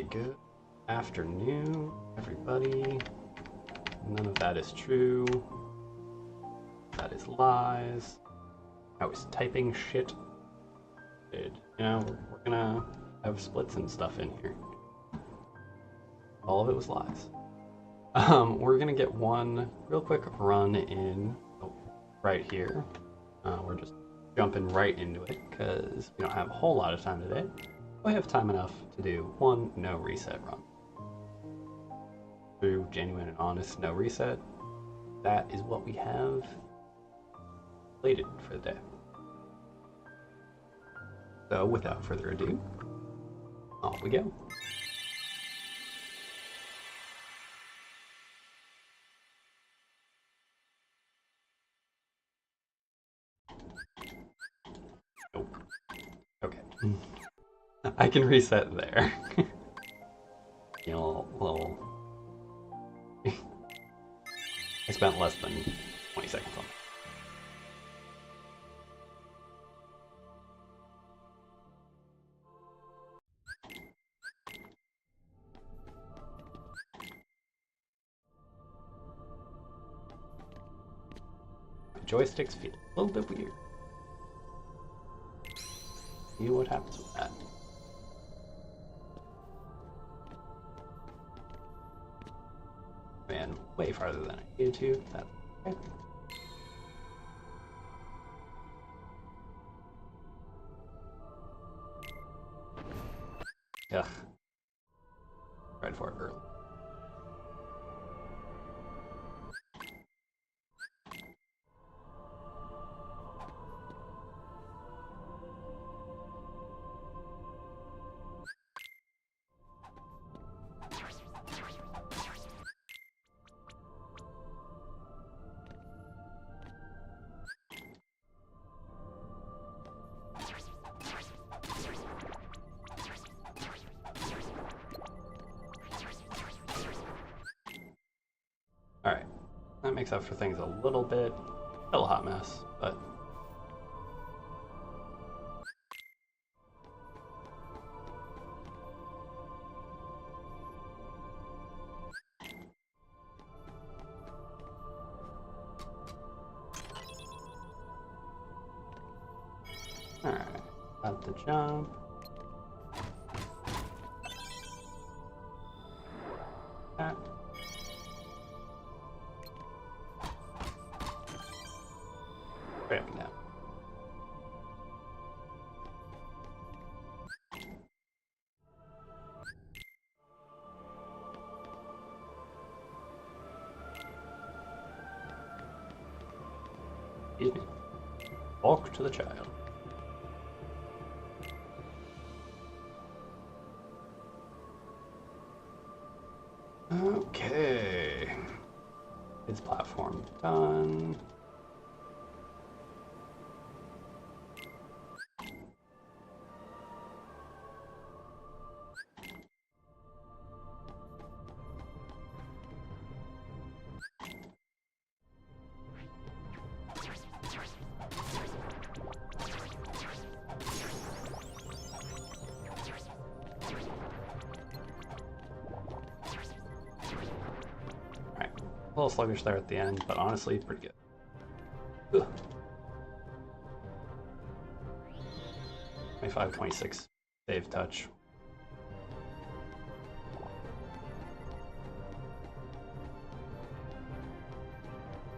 good afternoon, everybody. None of that is true. That is lies. I was typing shit. You know, we're gonna have splits and stuff in here. All of it was lies. We're gonna get one real quick run in right here. We're just jumping right into it because we don't have a whole lot of time today. We have time enough to do one no reset run. True, genuine, and honest no reset. That is what we have slated for the day. So without further ado, off we go. Nope. Okay. I can reset there. You know, little. I spent less than 20 seconds on it. The joysticks feel a little bit weird. See what happens with that. Ran way farther than I needed to. That's okay. Ugh. Tried for it early. Alright, that makes up for things a little bit. Still a hot mess, but... Alright, got the jump. That. Right up and down. Excuse me. Walk to the child. Okay. Kids platform done. A little sluggish there at the end, but honestly, pretty good. Ugh. 25, 26, save touch.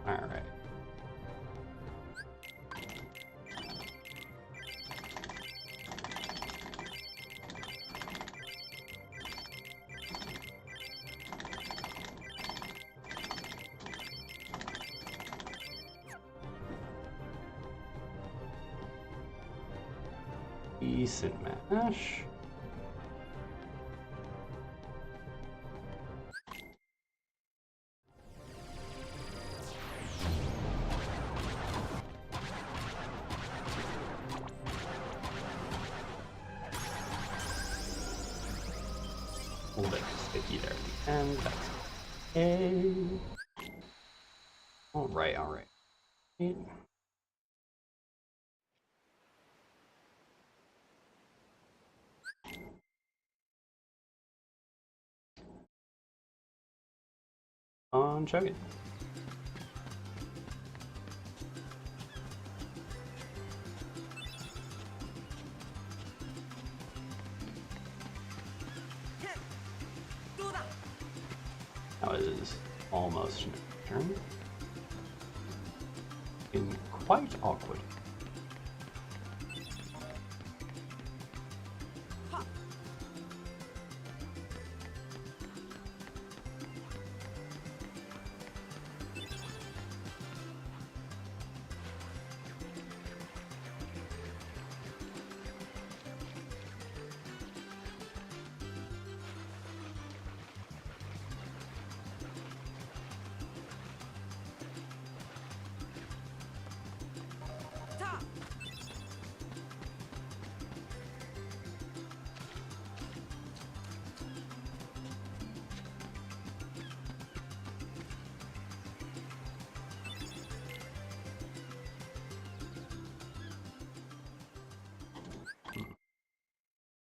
Alright. Decent mash. A little bit sticky there at the end. That's okay. Alright, alright. on Shogun. That was almost an turn. In quite awkward.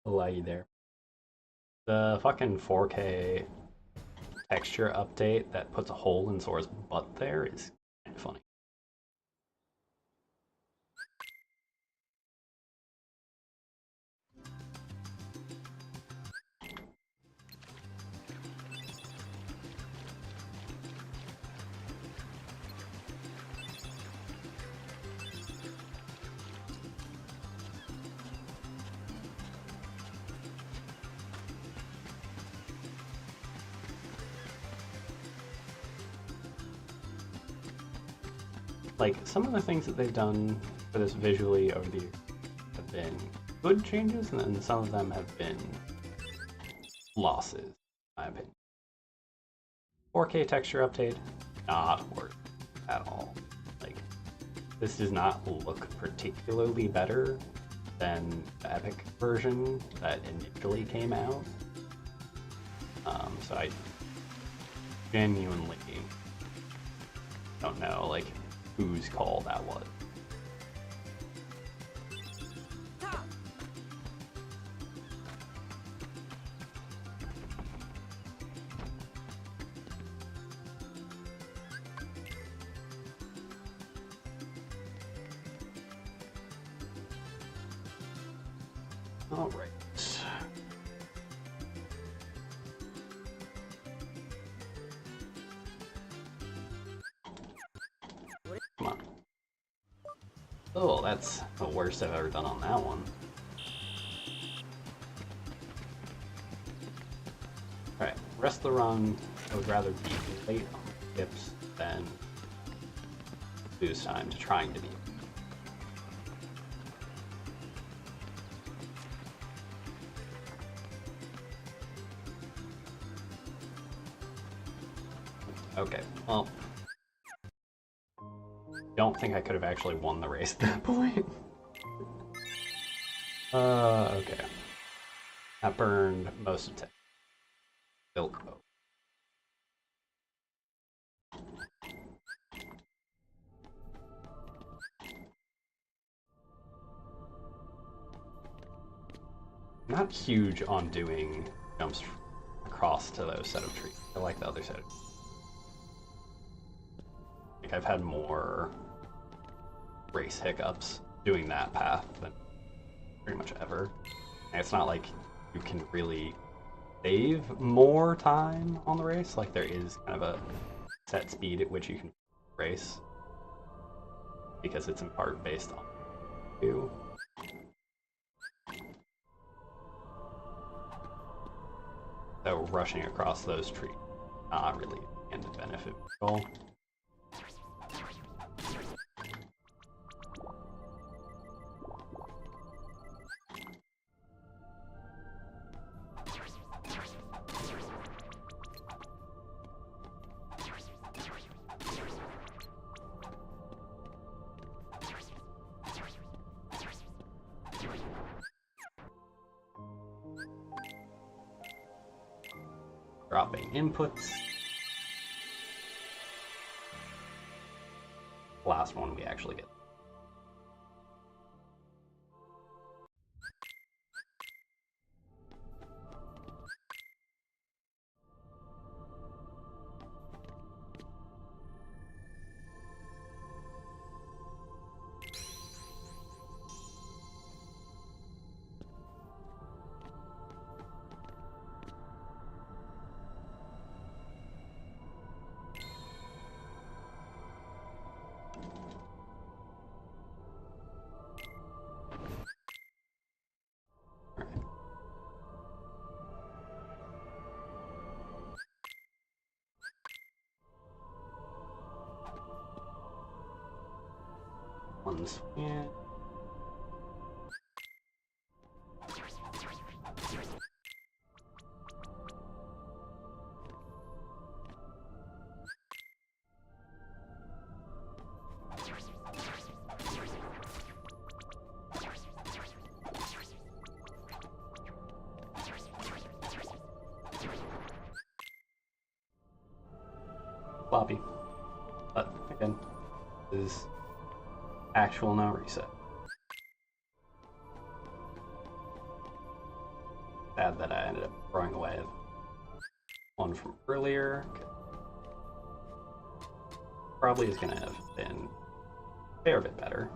Laggy there. The fucking 4K texture update that puts a hole in Sora's butt there is kind of funny. Like, some of the things that they've done for this visually over the years have been good changes, and then some of them have been losses, in my opinion. 4K texture update, not worth it at all. Like, this does not look particularly better than the Epic version that initially came out. So I genuinely don't know, like, whose call that was. All right. Come on. Oh, that's the worst I've ever done on that one. Alright, rest of the run, I would rather be late on the tips than lose time to trying to be. Okay, well, don't think I could have actually won the race at that point. Okay. That burned most of it. Silk boat. Not huge on doing jumps across to those set of trees. I like the other set of trees. Like, I've had more race hiccups doing that path than pretty much ever. And it's not like you can really save more time on the race. Like, there is kind of a set speed at which you can race because it's in part based on you. So rushing across those trees, not really the end benefit at all. Dropping inputs. Last one we actually get. ones. Yeah. Floppy. But again, this is actual no reset. Sad that I ended up throwing away one from earlier. Probably is going to have been a fair bit better.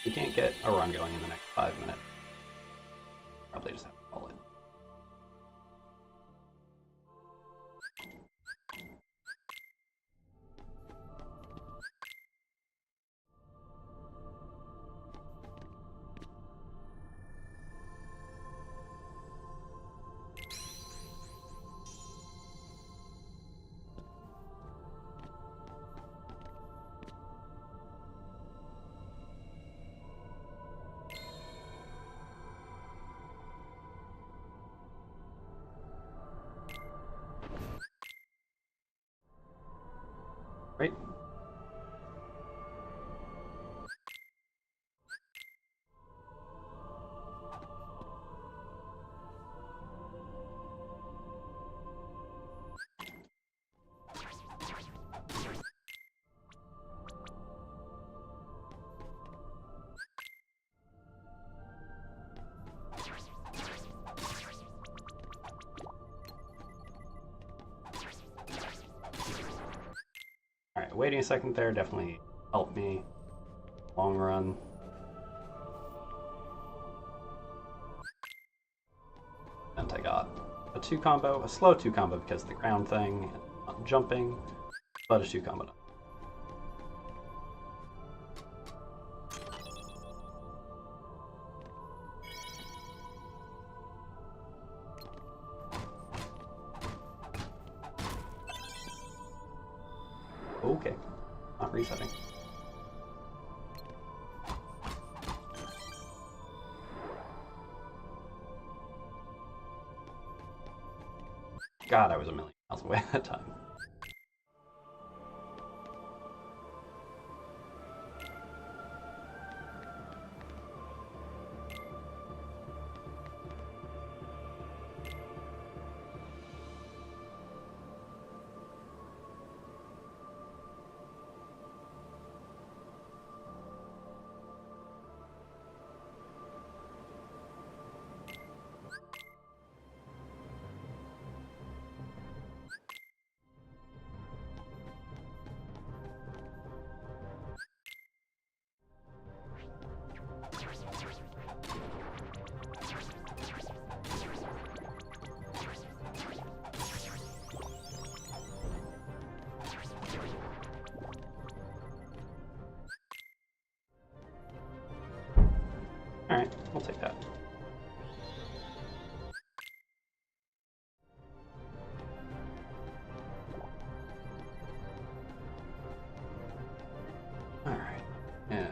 We can't get a run going in the next 5 minutes. Probably just have to call it. Right? Alright, waiting a second there definitely helped me long run. And I got a 2 combo, a slow 2 combo because of the ground thing, and not jumping, but a 2 combo. Okay, not resetting. God, I was a million miles away at that time. Alright, we'll take that. Alright, yeah.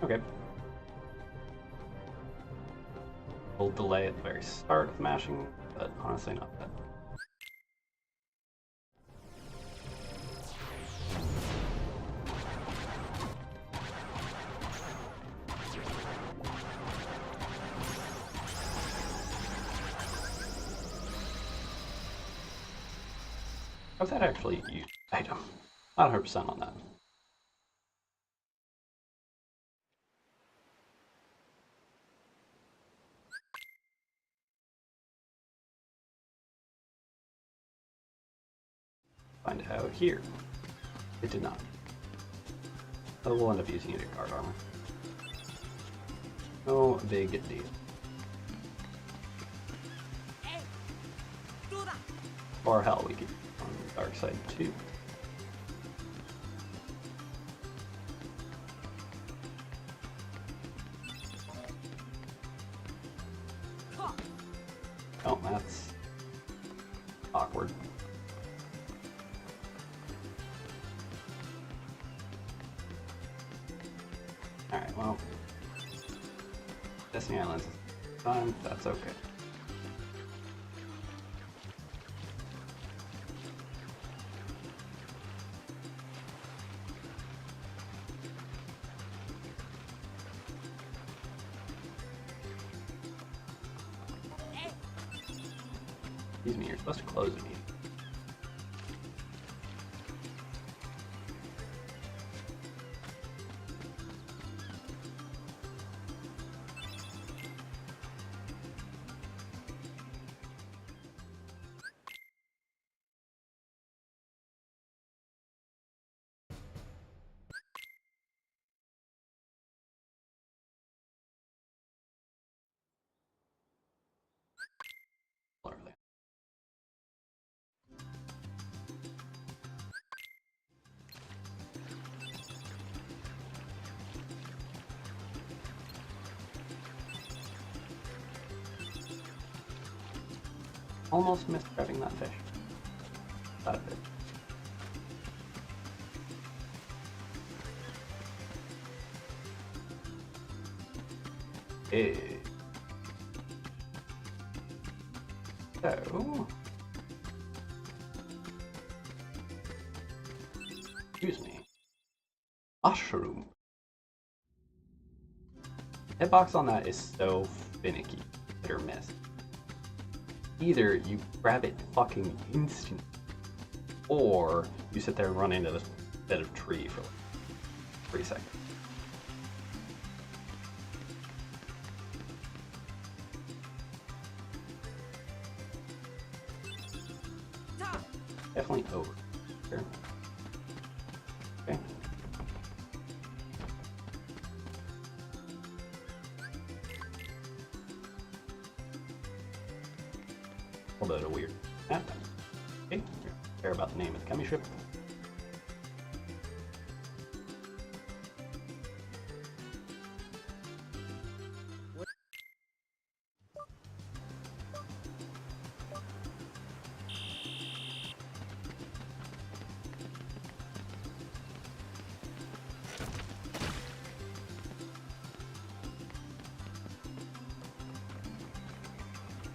Okay. Little delay at the very start of mashing, but honestly not bad. How's that actually used item? Not 100% on that. find out here. It did not. So we'll end up using it as guard armor. No big deal. Or hell, we could on the dark side too. Oh, that's awkward. Alright, well, Destiny Islands is done, that's okay. Excuse me, you're supposed to close me. Lovely. Almost missed grabbing that fish. That a bit. Hey. So, excuse me. Mushroom. Hitbox on that is so finicky. Hit or miss. Either you grab it fucking instantly, or you sit there and run into this bit of tree for like 3 seconds. Definitely over. Here. Okay. A little bit of weird. Okay. Care about the name of the chemi ship.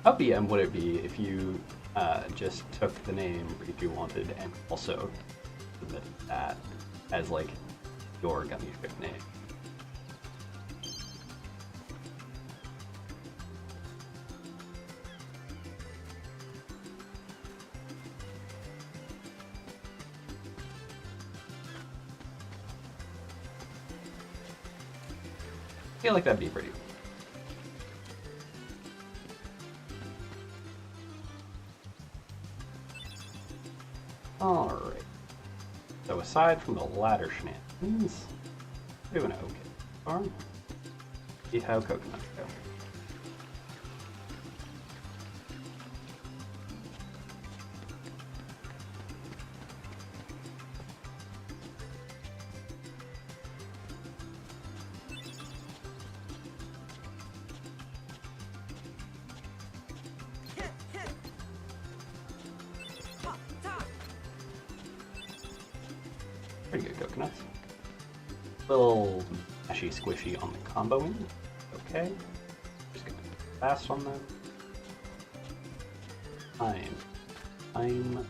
How BM would it be if you just took the name you wanted and also submitted that as like your gummy ship name? I feel like that'd be pretty cool. Alright. So aside from the ladder shenanigans, doing okay. Farm. See how coconuts go. Pretty good coconuts. Little mashy squishy on the comboing. Okay. Just gonna fast on them. I'm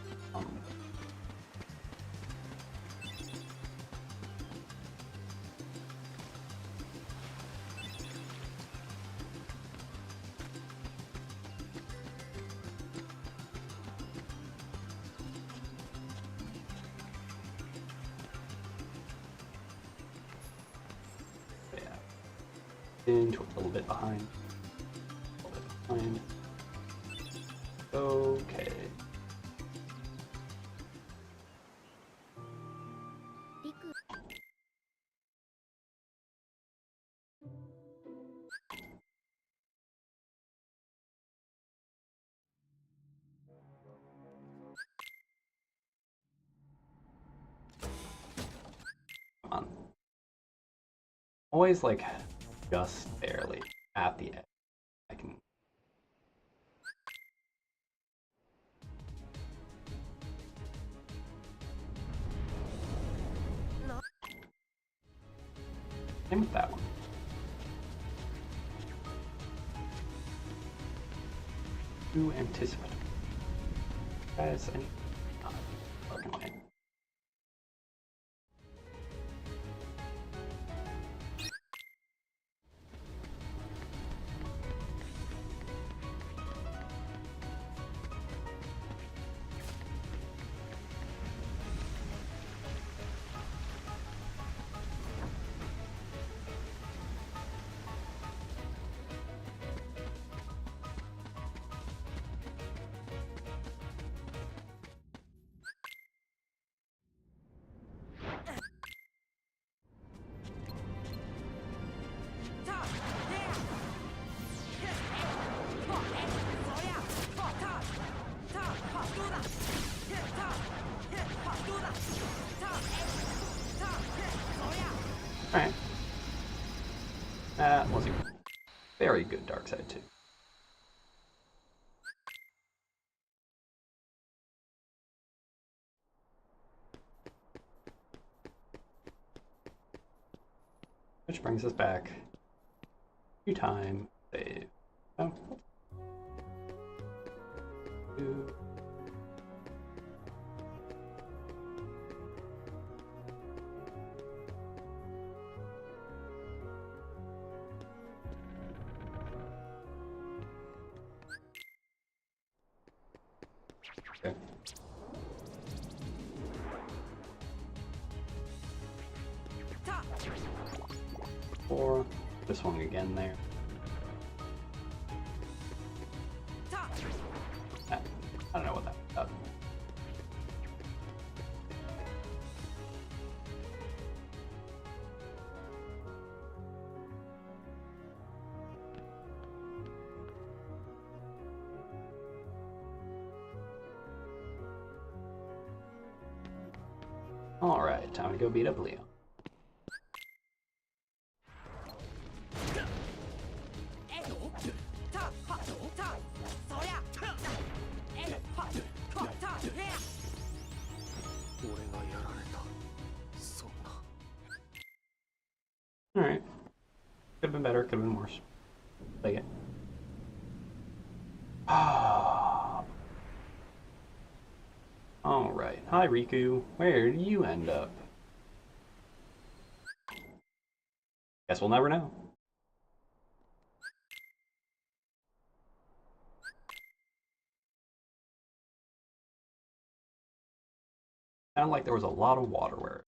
into a little bit behind. A little bit behind. Okay. Always like just barely at the edge. I can. Same with that one. Too anticipatory. Guys, I need fucking way. Alright. That was a very good dark side too. Which brings us back to time save. Oh. Okay. Four. This one again there. I don't know what that does. Alright, time to go beat up Leo. Alright. Could have been better, could have been worse. Take it. Alright. Hi, Riku. Where did you end up? Guess we'll never know. Sounded like there was a lot of water where.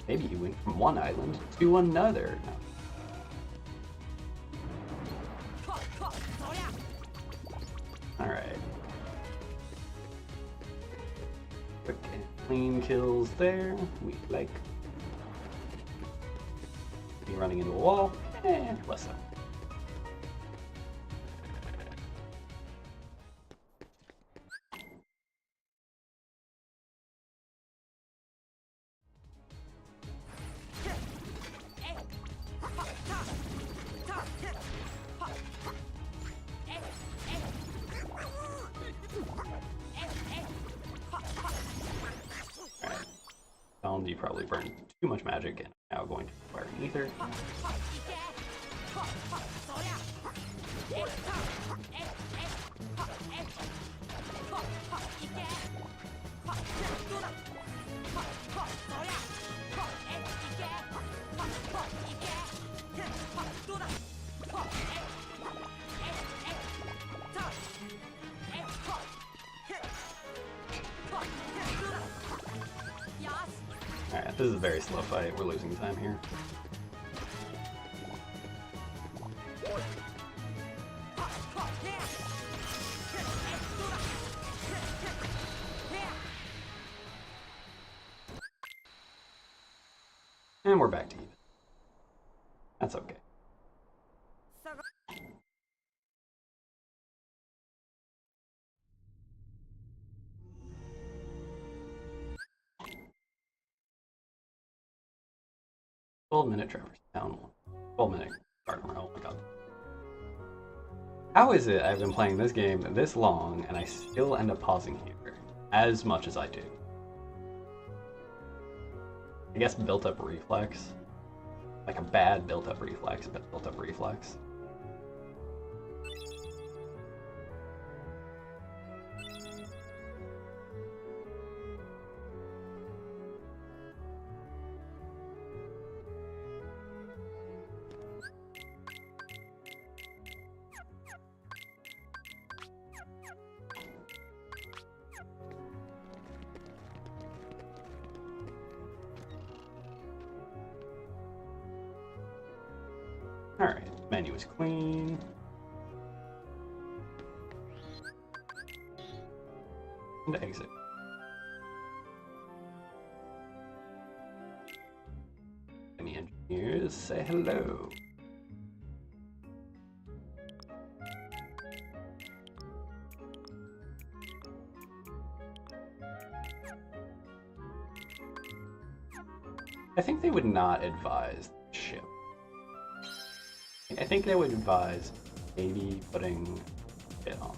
Maybe he went from one island to another. No. Alright. Quick and clean kills there. We like. Be running into a wall. And less so. You probably burned too much magic and now going to require an ether. Alright, this is a very slow fight. We're losing time here. And we're back to even. 12-minute traverse down 12-minute garden. Oh my god. How is it I've been playing this game this long and I still end up pausing here as much as I do? I guess built up reflex. Like a bad built up reflex, but built up reflex. Alright, menu is clean. And exit. Any engineers, say hello. I think they would not advise the ship. I think they would advise maybe putting it on.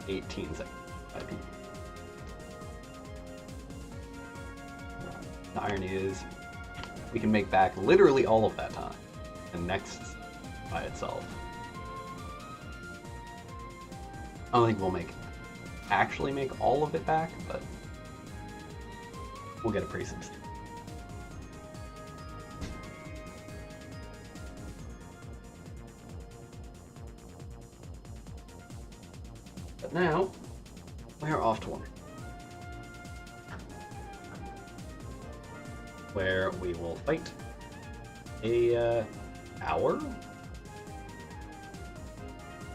$18 seconds. The irony is, we can make back literally all of that time. And next by itself. I don't think we'll actually make all of it back, but we'll get a pretty substantial. But now, we are off to one, where we will fight a hour?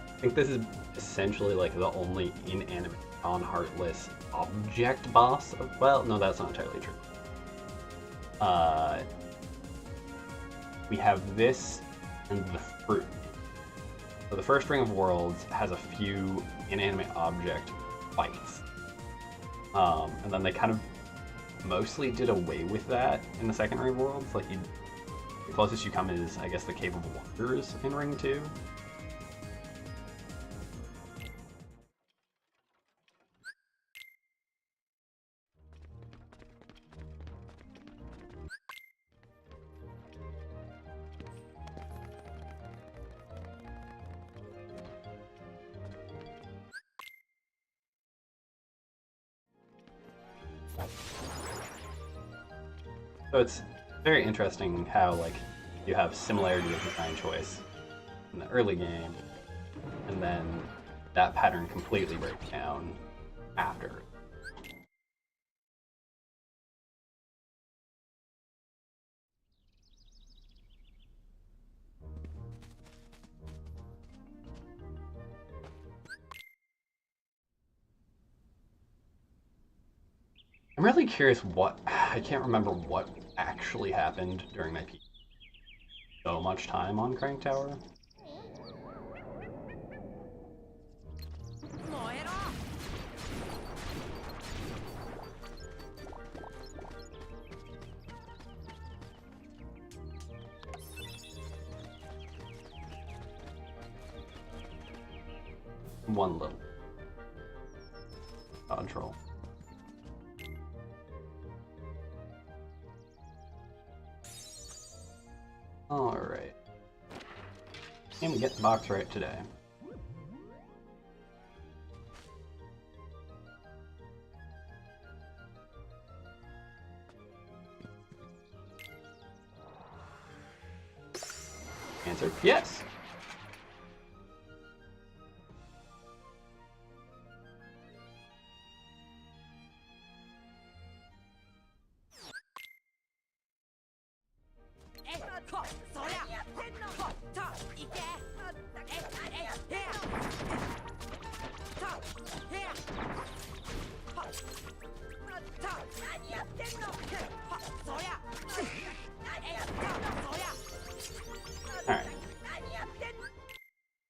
I think this is essentially like the only inanimate, non-heartless object boss. Well, no, that's not entirely true. We have this and the fruit. So the first Ring of Worlds has a few inanimate object fights. And then they kind of mostly did away with that in the second Ring of Worlds. Like, the closest you come is, I guess, the Cave of Wonders in Ring 2. So it's very interesting how, like, you have similarity of design choice in the early game, and then that pattern completely breaks down after. I'm really curious I can't remember what actually happened during my so much time on Crank Tower. One little control. Alright. Can we get the box right today? Answer, yes!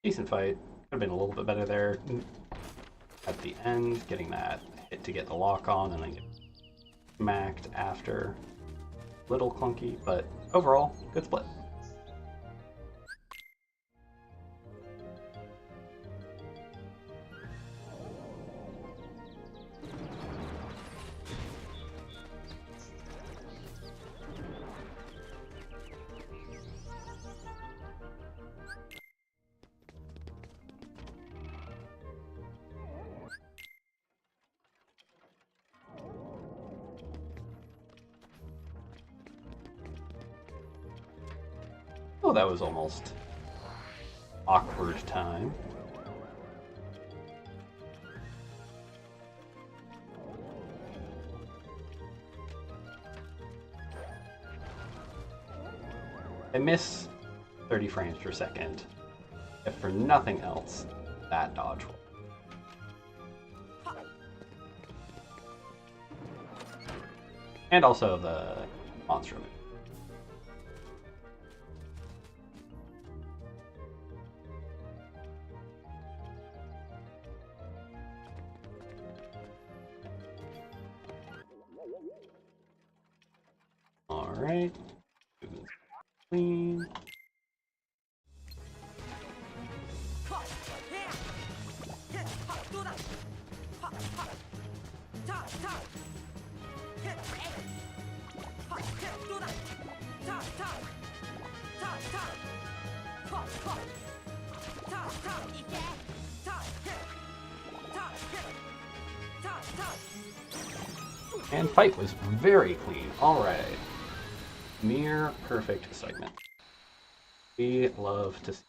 Decent fight. Could have been a little bit better there at the end, getting that hit to get the lock on and then get smacked after. Little clunky, but overall, good split. Oh, that was almost awkward time. I miss 30 frames per second. If for nothing else, that dodge roll. And also the monster move. Alright. Clean. And fight was very clean. Alright. Near perfect segment. We love to see.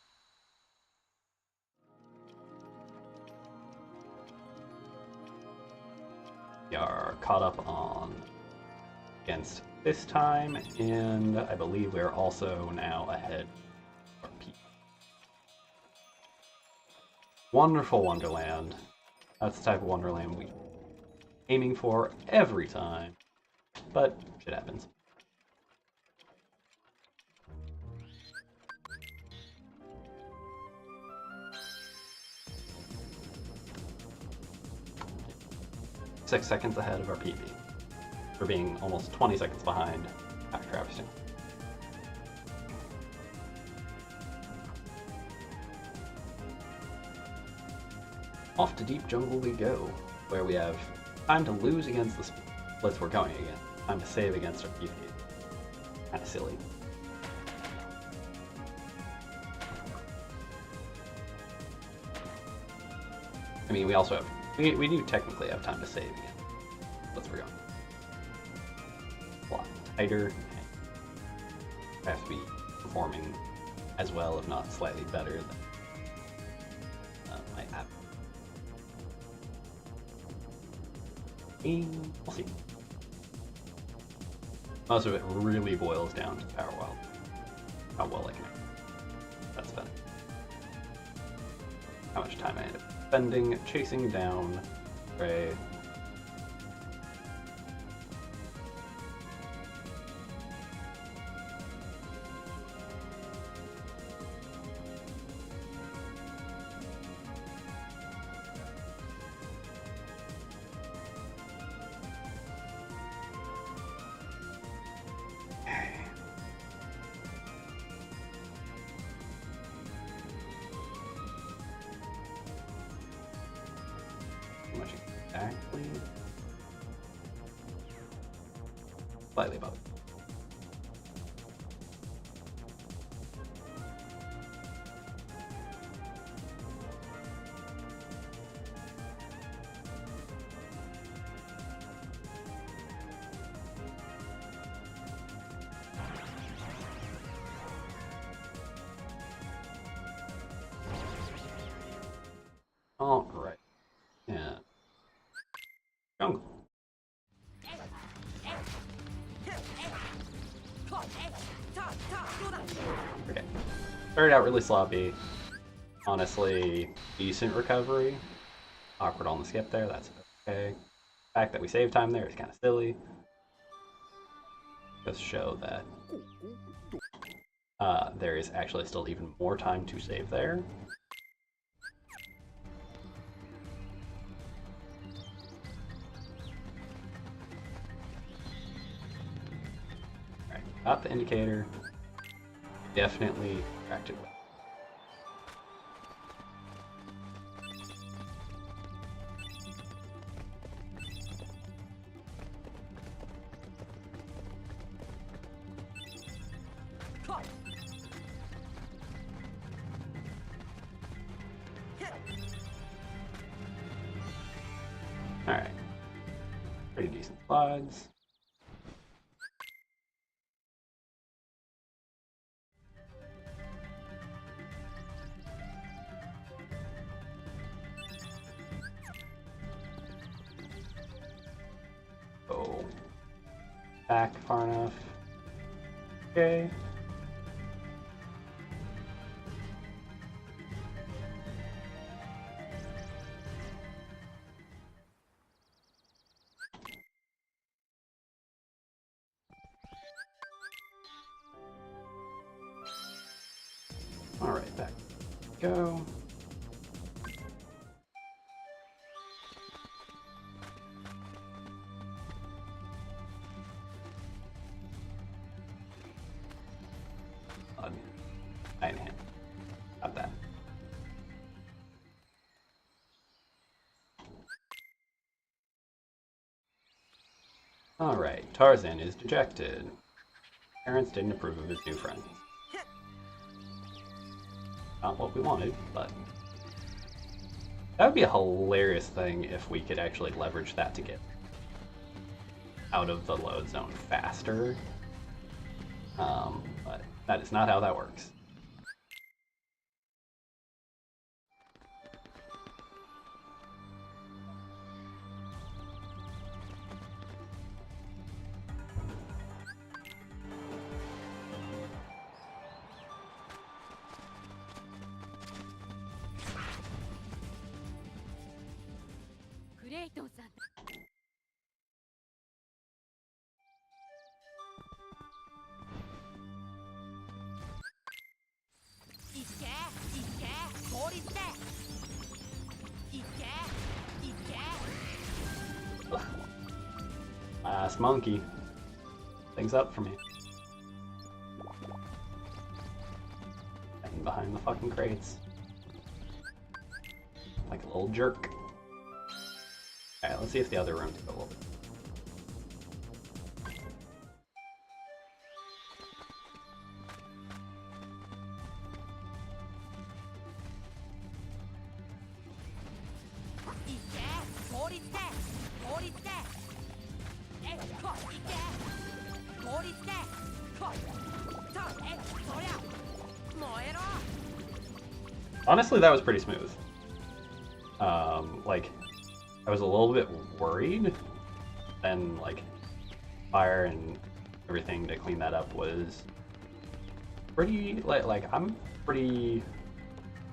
We are caught up on against this time, and I believe we're also now ahead of P. Wonderful Wonderland. That's the type of Wonderland we're aiming for every time, but shit happens. Six seconds ahead of our PB. For being almost 20 seconds behind after harvesting. Off to Deep Jungle we go, where we have time to lose against the splits we're going against, time to save against our PB. Kinda silly. I mean, we also have, we do technically have time to save again. Let's we're going. A lot tighter. I have to be performing as well, if not slightly better than my app. We'll see. Most of it really boils down to power wild. How well I can. That's better. How much time I end up spending chasing down Ray. Exactly. Slightly above. All right. Yeah. Jungle. Okay. Started out really sloppy. Honestly, decent recovery. Awkward on the skip there, that's okay. The fact that we saved time there is kind of silly. Just show that there is actually still even more time to save there. Got the indicator. Definitely attracted well. Alright. Pretty decent slides. Oh. Back far enough. Okay. Alright, back we go. Iron hand. Got that. Alright, Tarzan is dejected. Parents didn't approve of his new friends. Not what we wanted, but that would be a hilarious thing if we could actually leverage that to get out of the load zone faster. But that is not how that works. Last monkey. Things up for me. And behind the fucking crates. Like a little jerk. Alright, let's see if the other room can go a little bit. Honestly, that was pretty smooth. Like, I was a little bit worried, and like, fire and everything to clean that up was pretty, like I'm pretty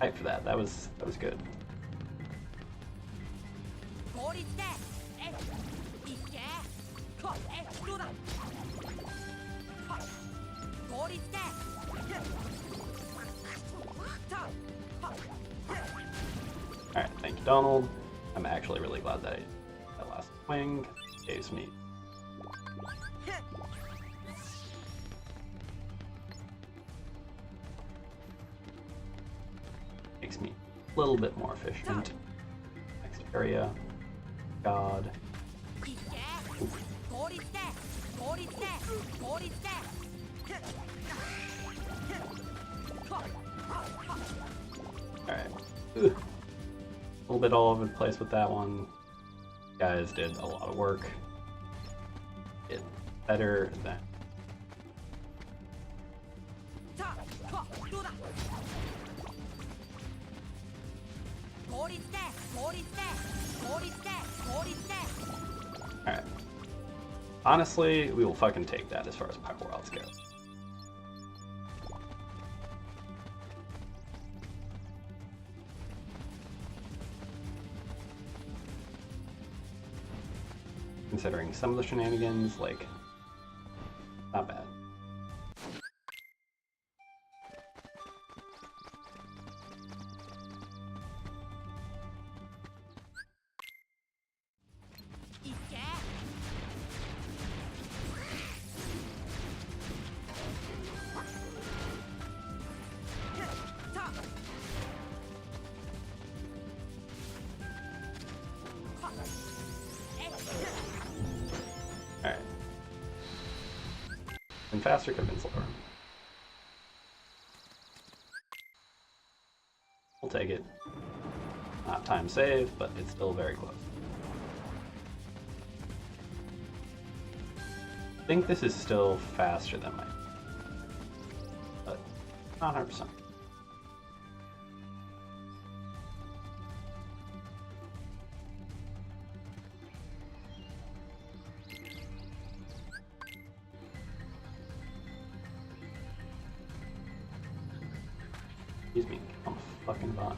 hyped for that. That was good. Alright, thank you, Donald. I'm actually really glad that I did that last swing. Gives me makes me a little bit more efficient. Next area. God. Oof. Alright. A little bit all over the place with that one. You guys did a lot of work. Get better than. Alright. Honestly, we will fucking take that as far as Power Worlds go. Considering some of the shenanigans, like, not bad. faster, could have been slower. We'll take it. Not time save, but it's still very close. I think this is still faster than mine, but not 100%. Excuse me, I'm a fucking bot.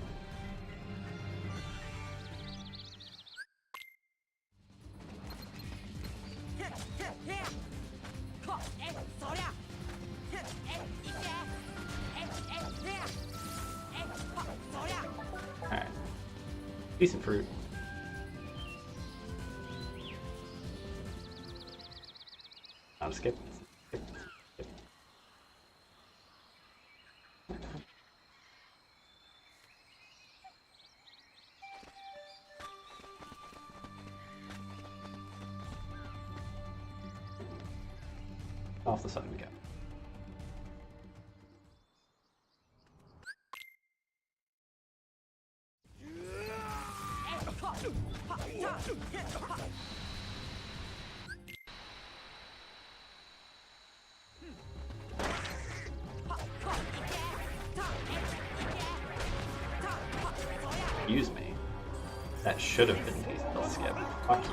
Alright. Decent fruit. I'll skip. Skip. Skip. Off the side we go. Excuse me. That should have been Daisy skip. Fuck you.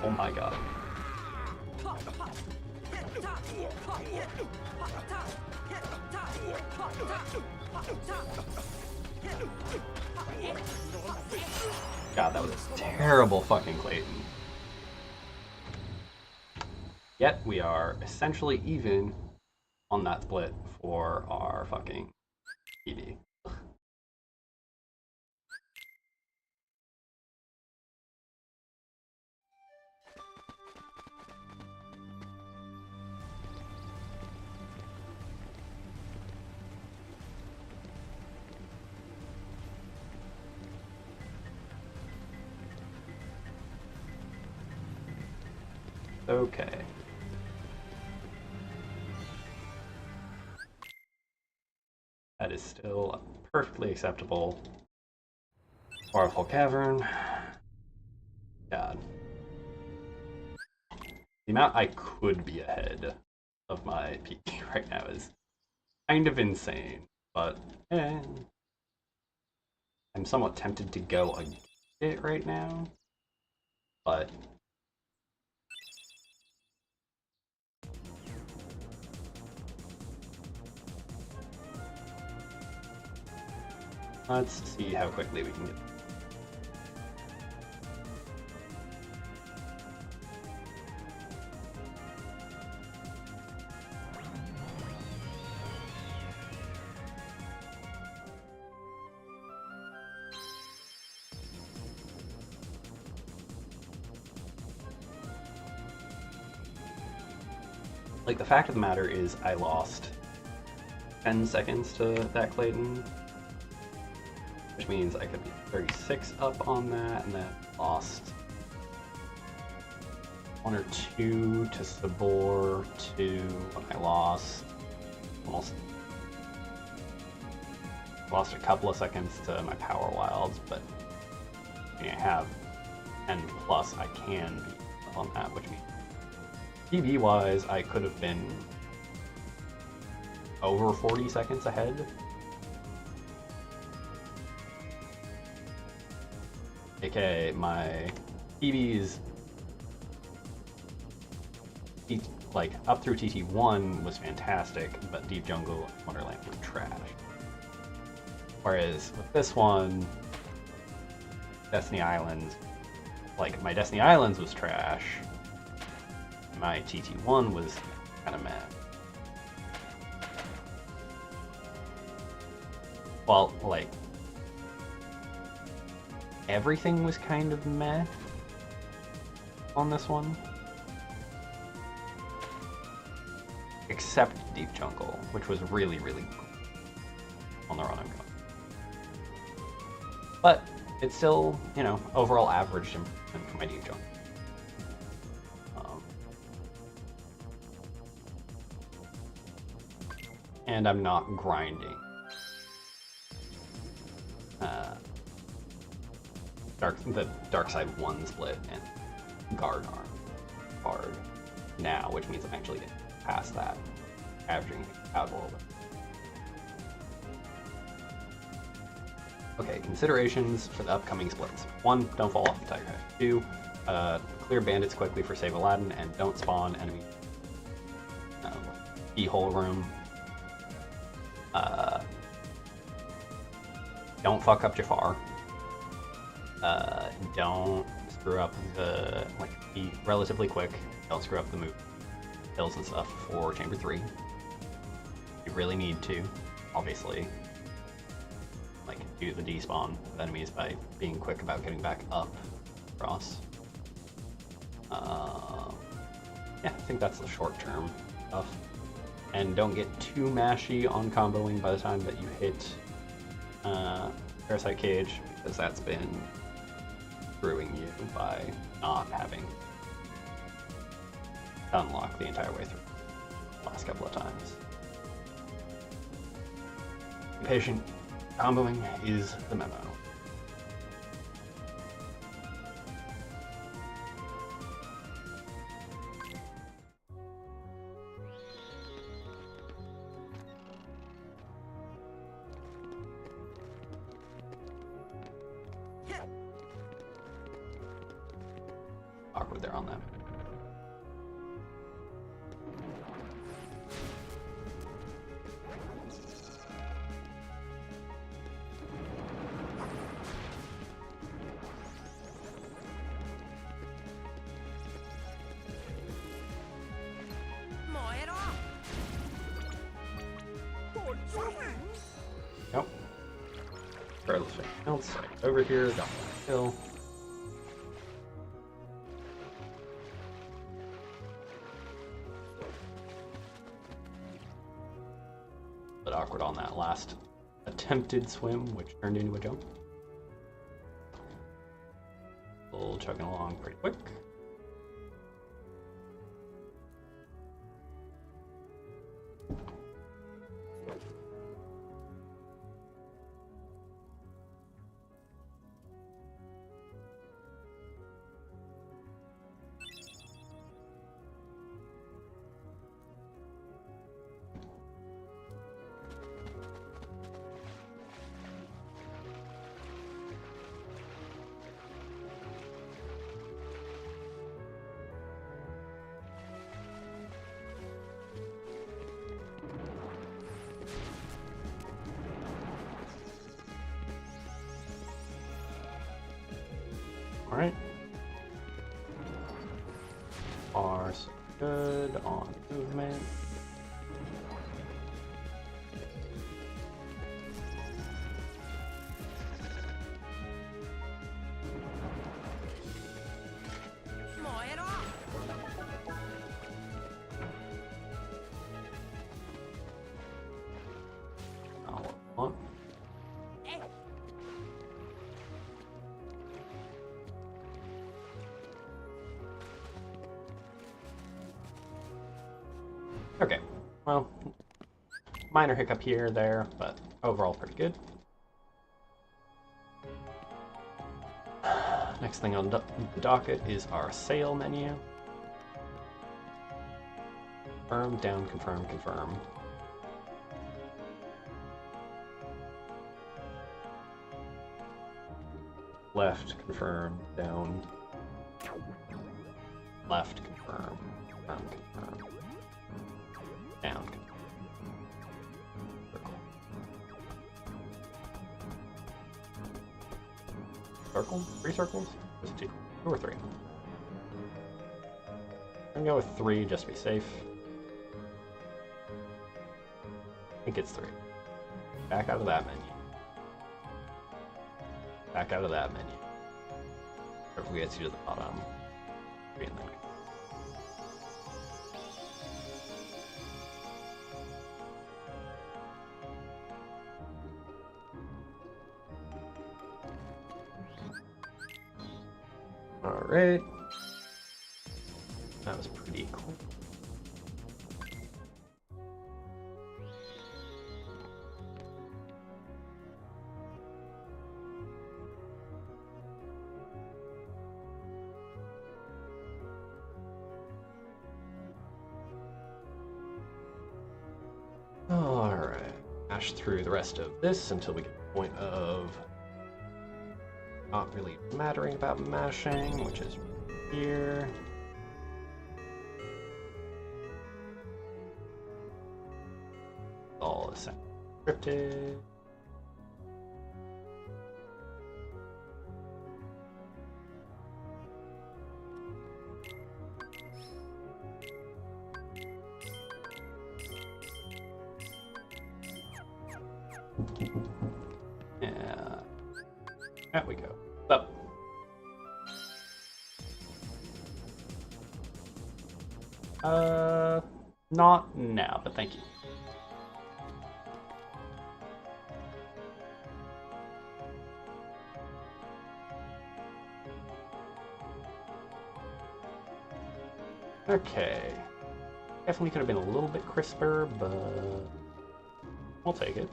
Oh my god. God, that was a terrible fucking Clayton. Yet we are essentially even on that split for our fucking PB. Okay. That is still perfectly acceptable. Waterfall Cavern. God. The amount I could be ahead of my PB right now is kind of insane, but I'm somewhat tempted to go against it right now, but let's see how quickly we can get. Like, the fact of the matter is I lost 10 seconds to that Clayton, which means I could be 36 up on that, and then lost 1 or 2 to Sabor, 2 when I lost almost lost a couple of seconds to my Power Wilds, but I have 10 plus I can be up on that, which means PB wise I could have been over 40 seconds ahead. AKA my PBs, like up through TT1 was fantastic, but Deep Jungle and Wonderland were trash. Whereas with this one, Destiny Islands, like my Destiny Islands was trash, my TT1 was kind of meh. Well, like, everything was kind of meh on this one. Except Deep Jungle, which was really, really cool. on the run I'm going. But it's still, you know, overall average improvement for my deep jump. And I'm not grinding. The dark side 1 split and guard arm hard now, which means I'm actually getting past that, averaging out a little bit. Okay, considerations for the upcoming splits. 1, don't fall off the tiger head. 2, clear bandits quickly for Save Aladdin, and don't spawn enemy keyhole room. Don't fuck up Jafar. Don't screw up the, be relatively quick. Don't screw up the move hills and stuff for Chamber 3. You really need to, obviously, do the despawn of enemies by being quick about getting back up across. Yeah, I think that's the short-term stuff. And don't get too mashy on comboing by the time that you hit Parasite Cage, because that's been screwing you by not having unlocked the entire way through the last couple of times. Be patient. Comboing is the memo. Awkward there on that. Nope. Regardless of anything else, over here, got one kill. But awkward on that last attempted swim, which turned into a jump. Still chugging along pretty quick. Alright. Are so good on movement. Okay, well, minor hiccup here, there, but overall pretty good. Next thing on the docket is our sale menu. Confirm, down, confirm, confirm. Left, confirm, down. Left, confirm, confirm, confirm. Down. Circle? 3 circles? Just 2. 2 or 3? I'm gonna go with 3 just to be safe. I think it's 3. Back out of that menu. Back out of that menu. Hopefully gets you to the bottom. 3 and then. Alright. That was pretty cool. Alright. Mash through the rest of this until we get to the point of not really mattering about mashing, which is here. All essentially scripted. Yeah, there we go. Up. Not now, but thank you. Okay. Definitely could have been a little bit crisper, but we'll take it.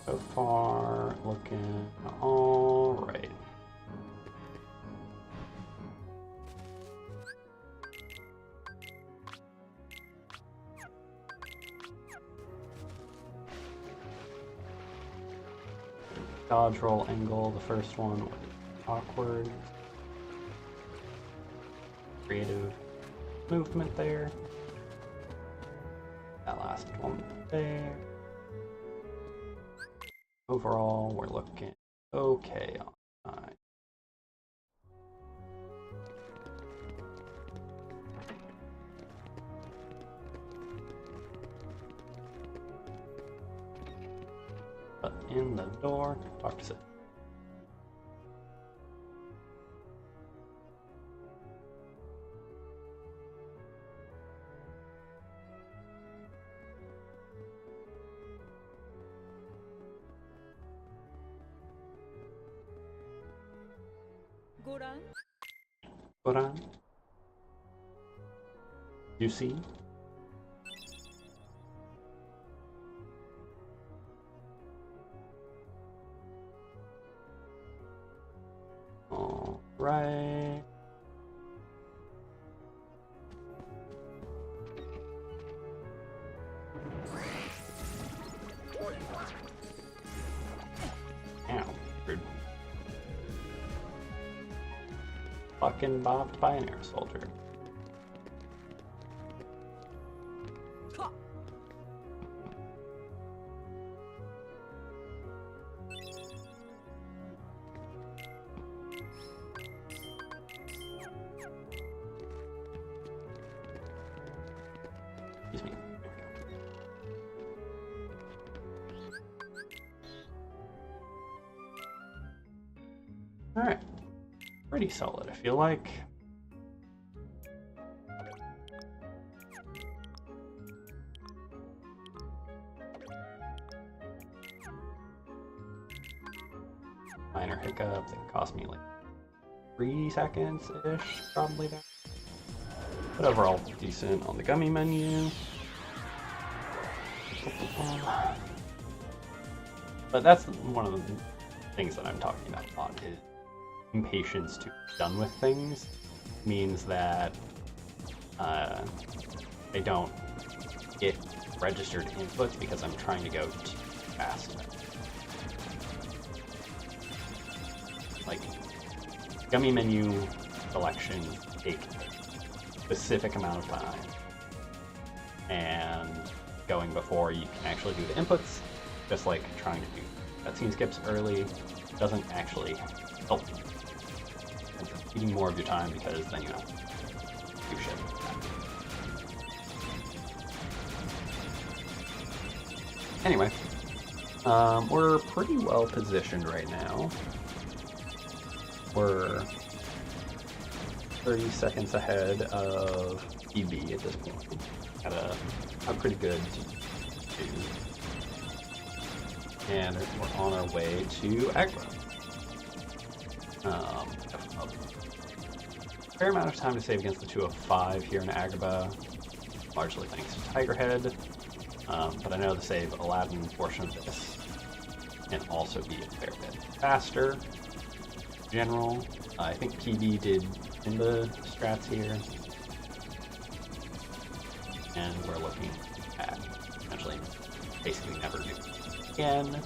So far, looking all right. Dodge roll angle, the first one was awkward. Creative movement there. That last one there. Overall, we're looking okay on time. But in the door, talk to Sid. Goran? You see? All right. Ow, rude. Fucking bopped by an air soldier. Excuse me. All right. Pretty solid, I feel like. Minor hiccup that cost me like 3 seconds-ish, probably there. But overall, decent on the gummy menu. But that's one of the things that I'm talking about a lot is impatience to be done with things means that they don't get registered inputs because I'm trying to go too fast. Like, gummy menu selection take a specific amount of time, and going before you can actually do the inputs, just like trying to do cutscene skips early, doesn't actually help. It's eating more of your time because then you know do shit. Anyway, we're pretty well positioned right now. We're 30 seconds ahead of EB at this point. Got a pretty good team. And we're on our way to aggro. A fair amount of time to save against the 2 of 5 here in Agrabah, largely thanks to Tigerhead. But I know the save Aladdin portion of this can also be a fair bit faster. In general, I think PB did in the strats here. And we're looking at potentially basically never do it again.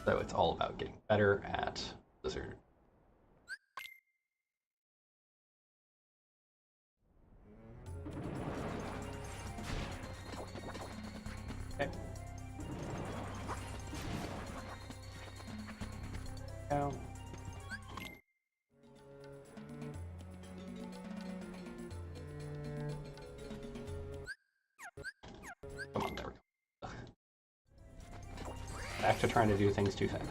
So it's all about getting better at Blizzard. Okay. Now. Come on, there we go. Back to trying to do things too fast.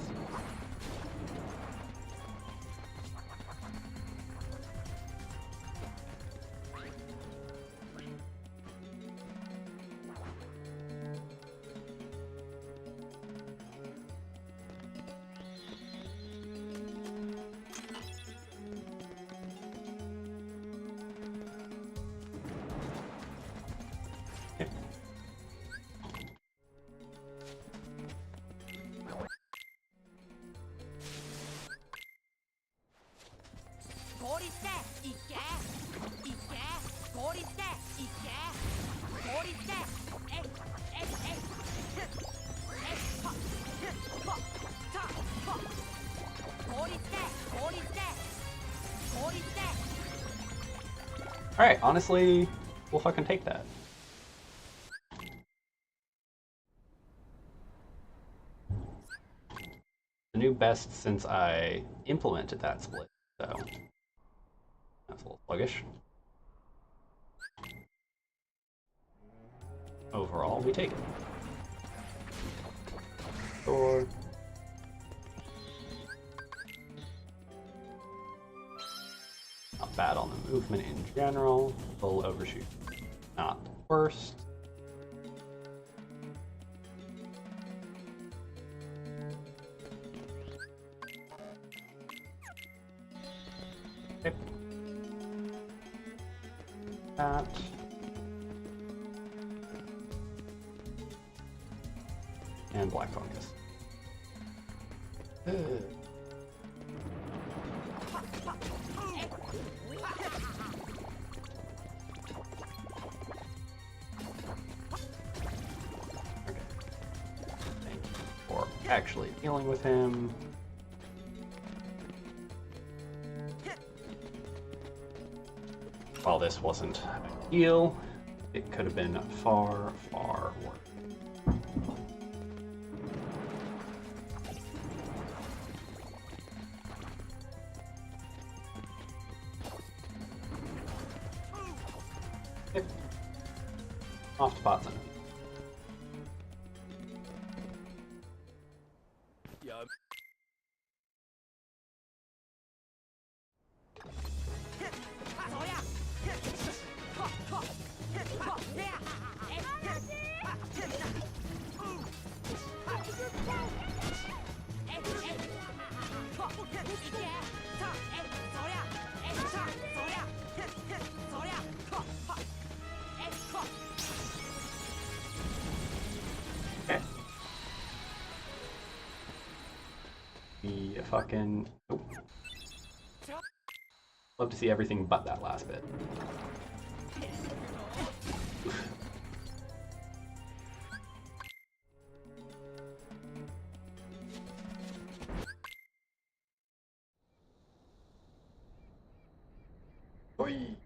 Alright, honestly, we'll fucking take that. The new best since I implemented that split, so that's a little sluggish. Overall, we take it. Sure. Not bad on the movement in general. Full overshoot. Not the worst. Okay. That. And black fungus. Actually dealing with him. While this wasn't ideal, it could have been far, far worse. Okay. Off to Potson. Fucking nope. Love to see everything but that last bit. Oi.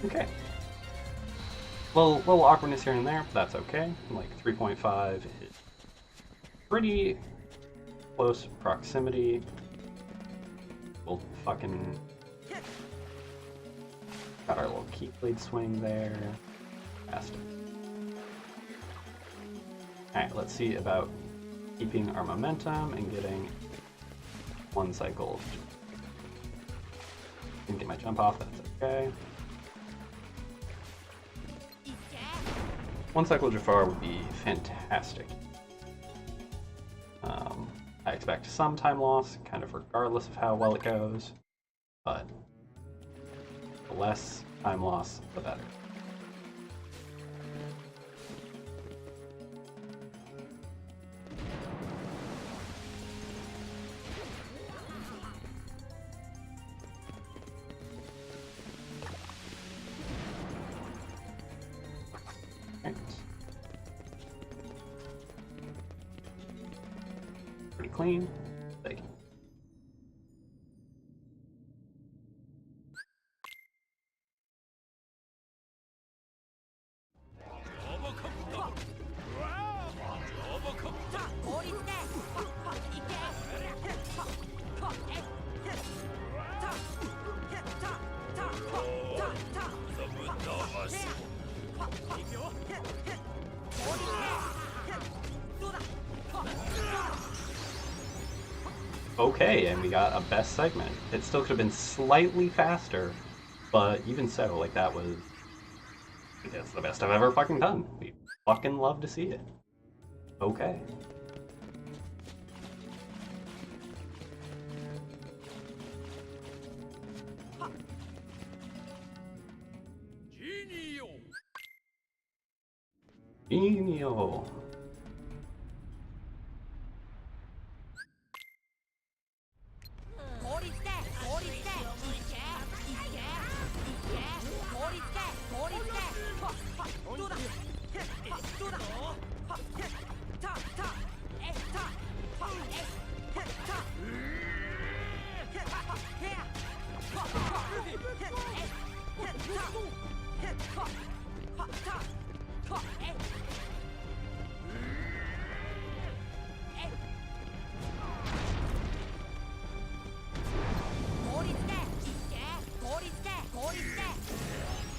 Okay. Little awkwardness here and there, but that's okay. Like 3.5 is pretty close proximity. We'll fucking got our little key blade swing there. Fantastic. Alright, let's see about keeping our momentum and getting one cycle. Didn't get my jump off, that's okay. One cycle Jafar would be fantastic. I expect some time loss, kind of regardless of how well it goes, but the less time loss, the better. Right. Pretty clean. Thank you. Okay, and we got a best segment. It still could have been slightly faster, but even so, like that's the best I've ever fucking done. We fucking love to see it. Okay. Genial.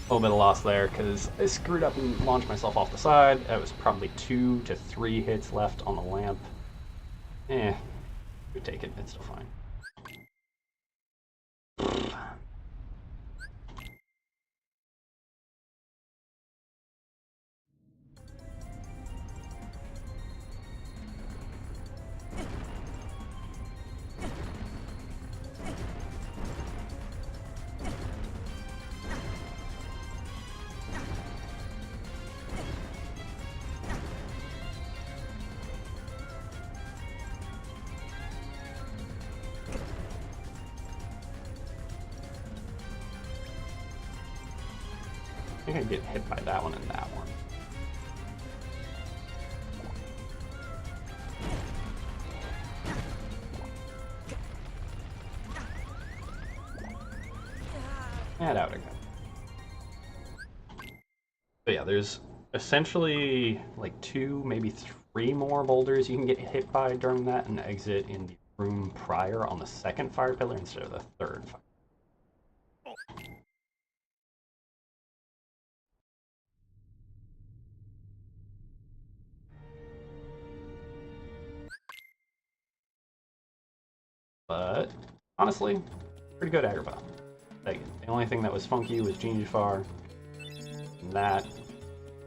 A little bit of loss there because I screwed up and launched myself off the side. It was probably 2 to 3 hits left on the lamp. We take it, it's still fine. I think I get hit by that one and that one. And out again. But yeah, there's essentially like 2, maybe 3 more boulders you can get hit by during that and exit in the room prior on the second fire pillar instead of the third fire. But honestly, pretty good aggro. Like, the only thing that was funky was Gene Jafar, and that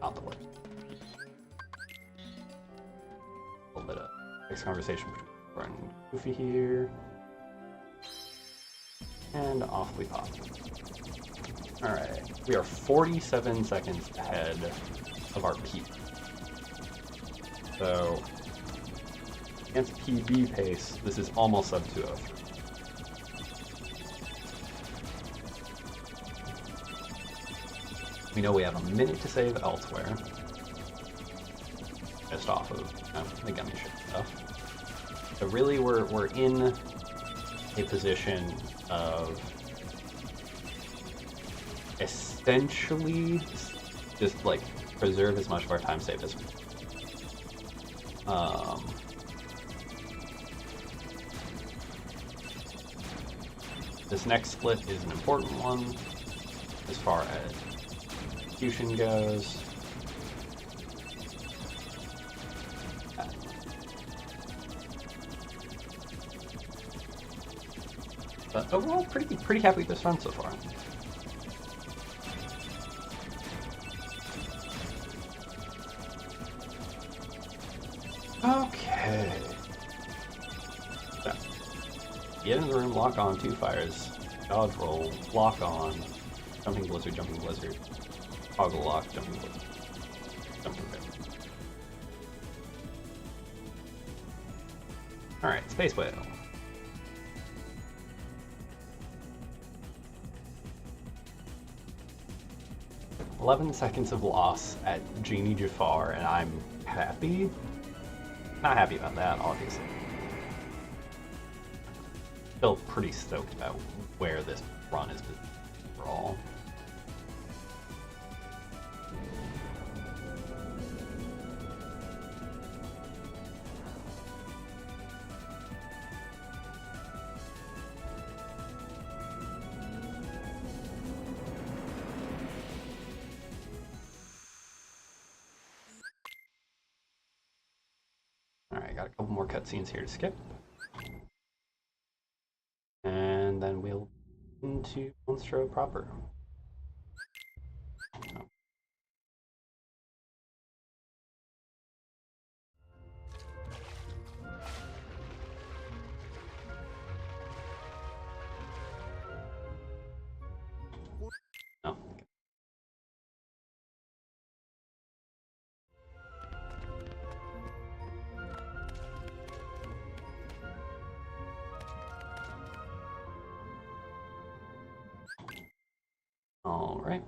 out the way. A little bit of mixed conversation between Jafar and Goofy here, and off we pop. All right, we are 47 seconds ahead of our peak. So against PB pace, this is almost sub 203. We know we have a minute to save elsewhere, just off of the gummy ship stuff. So really, we're in a position of essentially just like preserve as much of our time save as we can. This next split is an important one as far as execution goes. But overall, pretty happy with this run so far. Okay. So, get in the room, lock on, 2 fires, dodge roll, lock on, jumping blizzard, toggle lock, jumping blizzard, jumping blizzard. Alright, Space Whale. "11 seconds of loss at Genie Jafar, and I'm happy." Not happy about that, obviously. Still pretty stoked about where this run is overall. Alright, got a couple more cutscenes here to skip. And then we'll into Monstro proper. Oh. All right.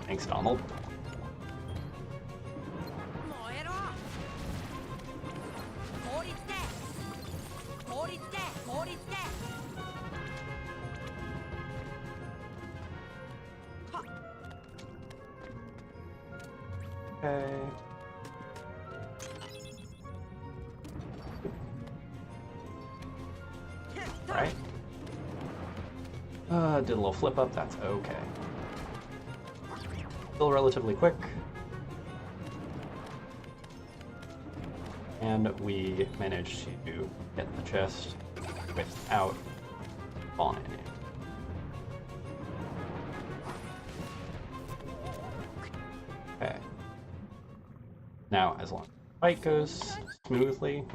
Thanks, Donald. Okay. Right. Did a little flip up, that's okay. Still relatively quick. And we managed to get the chest without falling in it. Okay. Now, as long as the fight goes smoothly,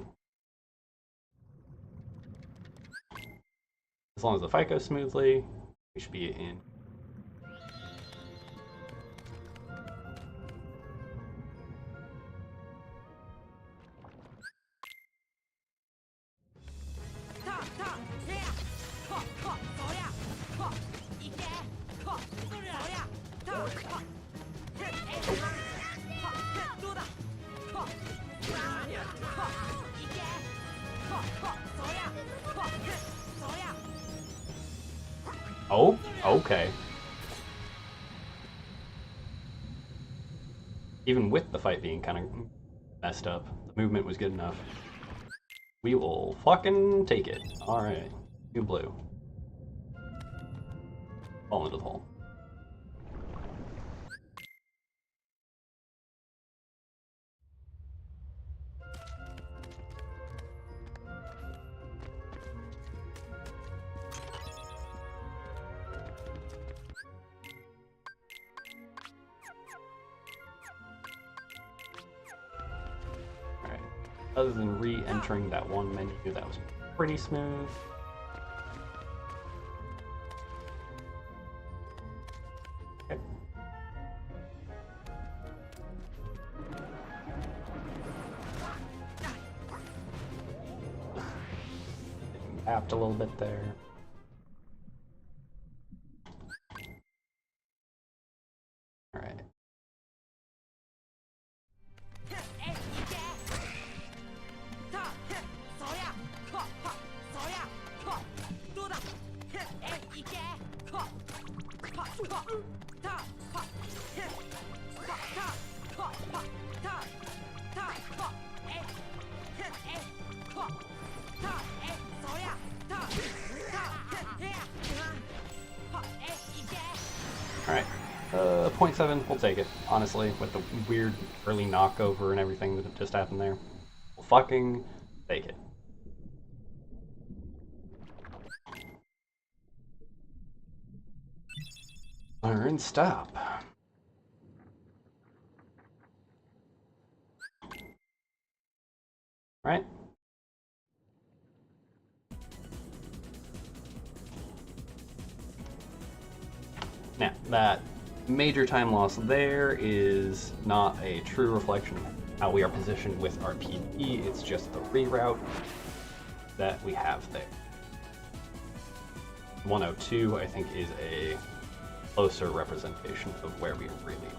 we should be in. Oh, okay. Even with the fight being kind of messed up, the movement was good enough. We will fucking take it. Alright. 2 blue. Fall into the hole. Other than re-entering that one menu, that was pretty smooth. Okay. Tapped a little bit there. Alright. Alright. 0.7, we'll take it, honestly, with the weird early knockover and everything that just happened there. We'll fucking take it. Learn stop. Right? Now, that major time loss there is not a true reflection of how we are positioned with our PD, it's just the reroute that we have there. 102, I think, is a closer representation of where we really are.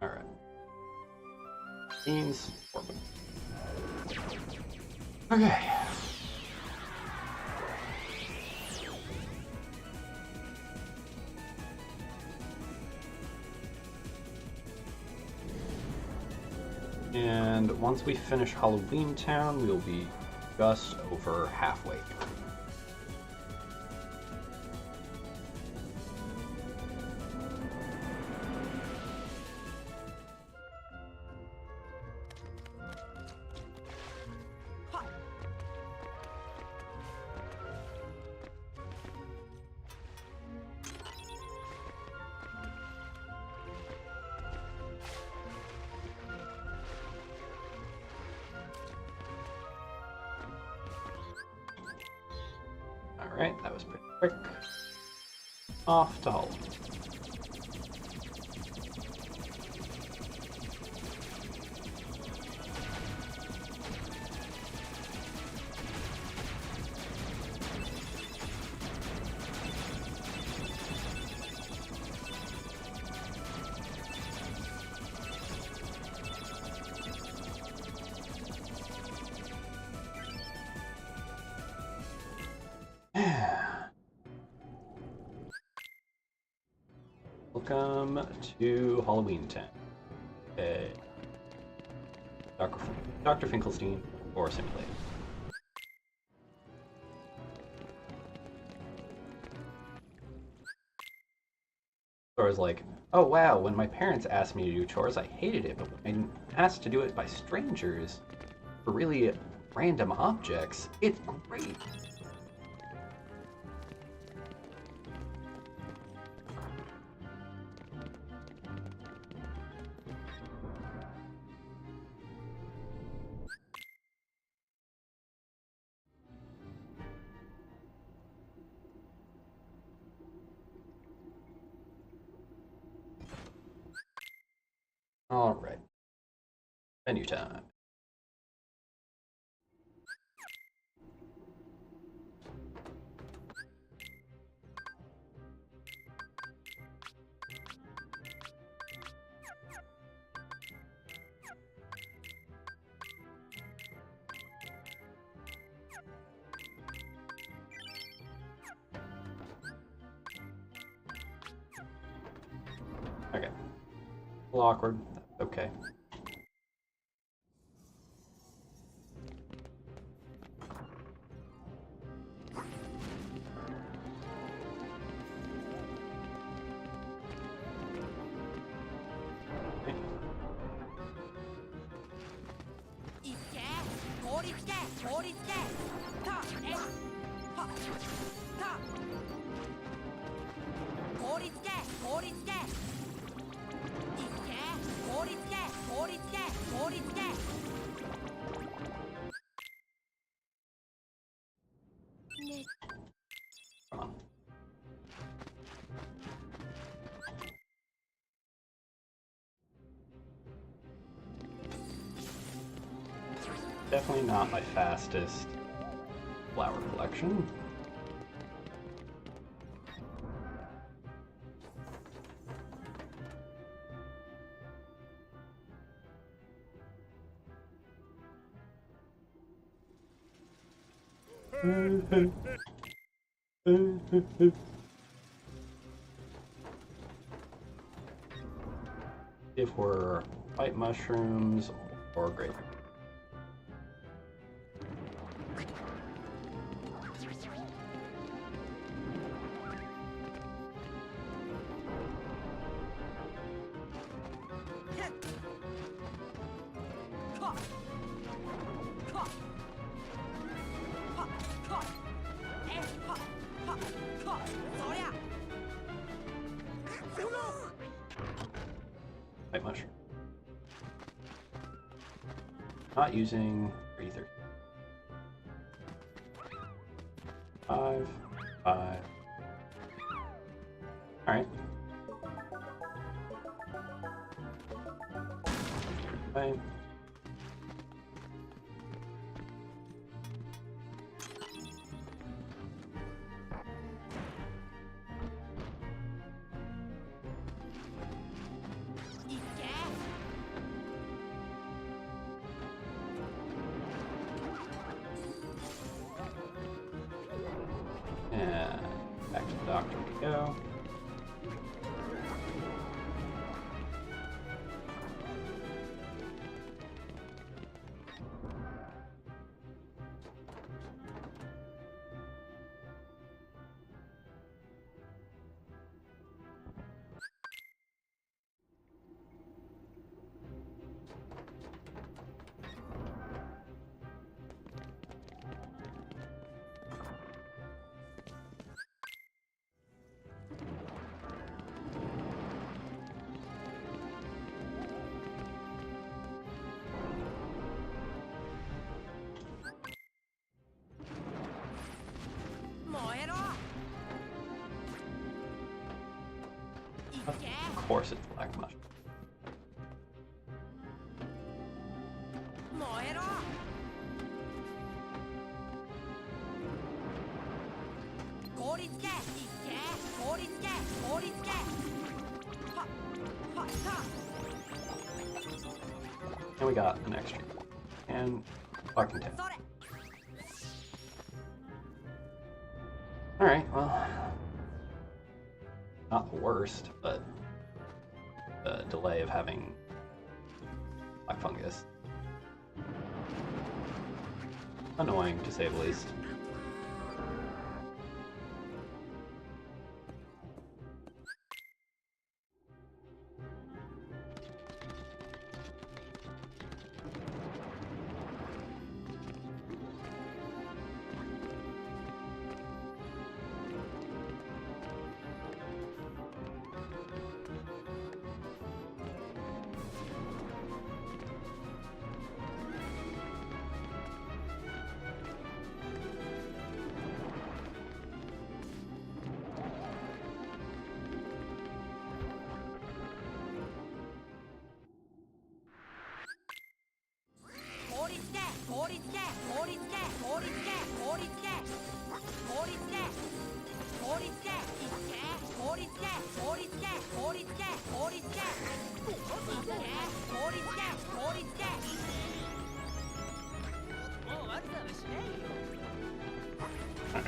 Alright. Beans, orbit. Okay. And once we finish Halloween Town, we'll be just over halfway through. Alright, that was pretty quick. Off to Halloween. Welcome to Halloween Town. Okay. Dr. Finkelstein or Simulator. Sora's like, oh wow, when my parents asked me to do chores, I hated it, but when I'm asked to do it by strangers for really random objects, it's great. Alright. Menu time. Okay. A little awkward. Okay. Come on. Definitely not my fastest flower collection. If we're white mushrooms or grape. White mushroom. Not using either. 5, 5. All right. Right. And back to the doctor we go. Of course it's black mushroom. And we got an extra. And fucking 10. Alright, well, not the worst, but the delay of having black fungus. Annoying, to say the least.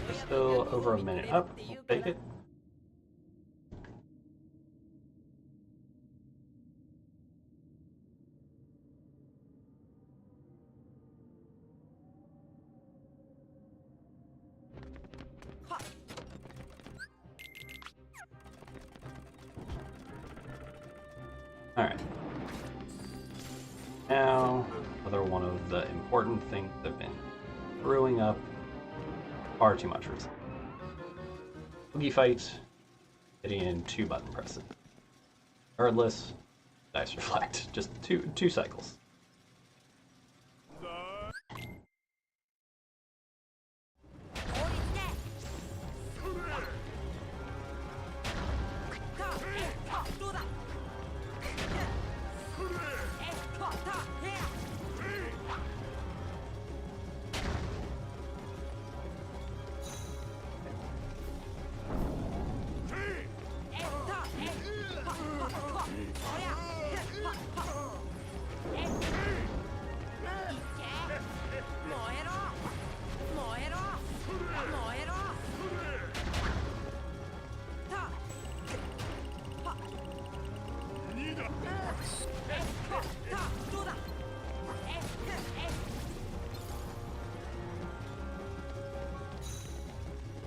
We're still over a minute up. We'll take it. Alright. Now, another one of the important things that have been brewing up far too much recently. Boogie fight, hitting in 2 button presses. Regardless, dice reflect. Just two cycles.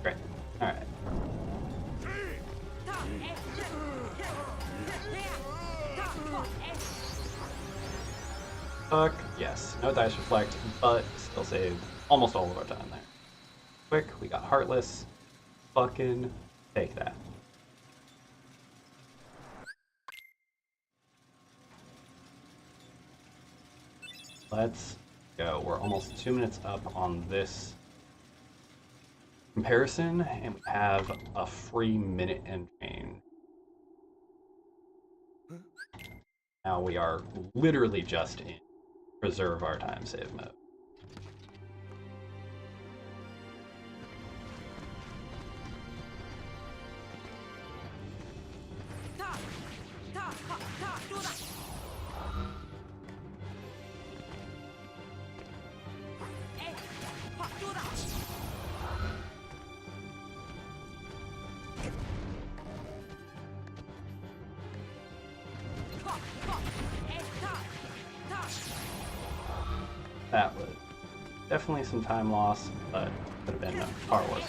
Great. Alright. Fuck, yes. No dice reflect, but still save almost all of our time there. Quick, we got Heartless. Fucking take that. Let's go. We're almost 2 minutes up on this comparison, and we have a free minute and change. Now we are literally just in preserve our time save mode. That was definitely some time loss, but could have been harmless.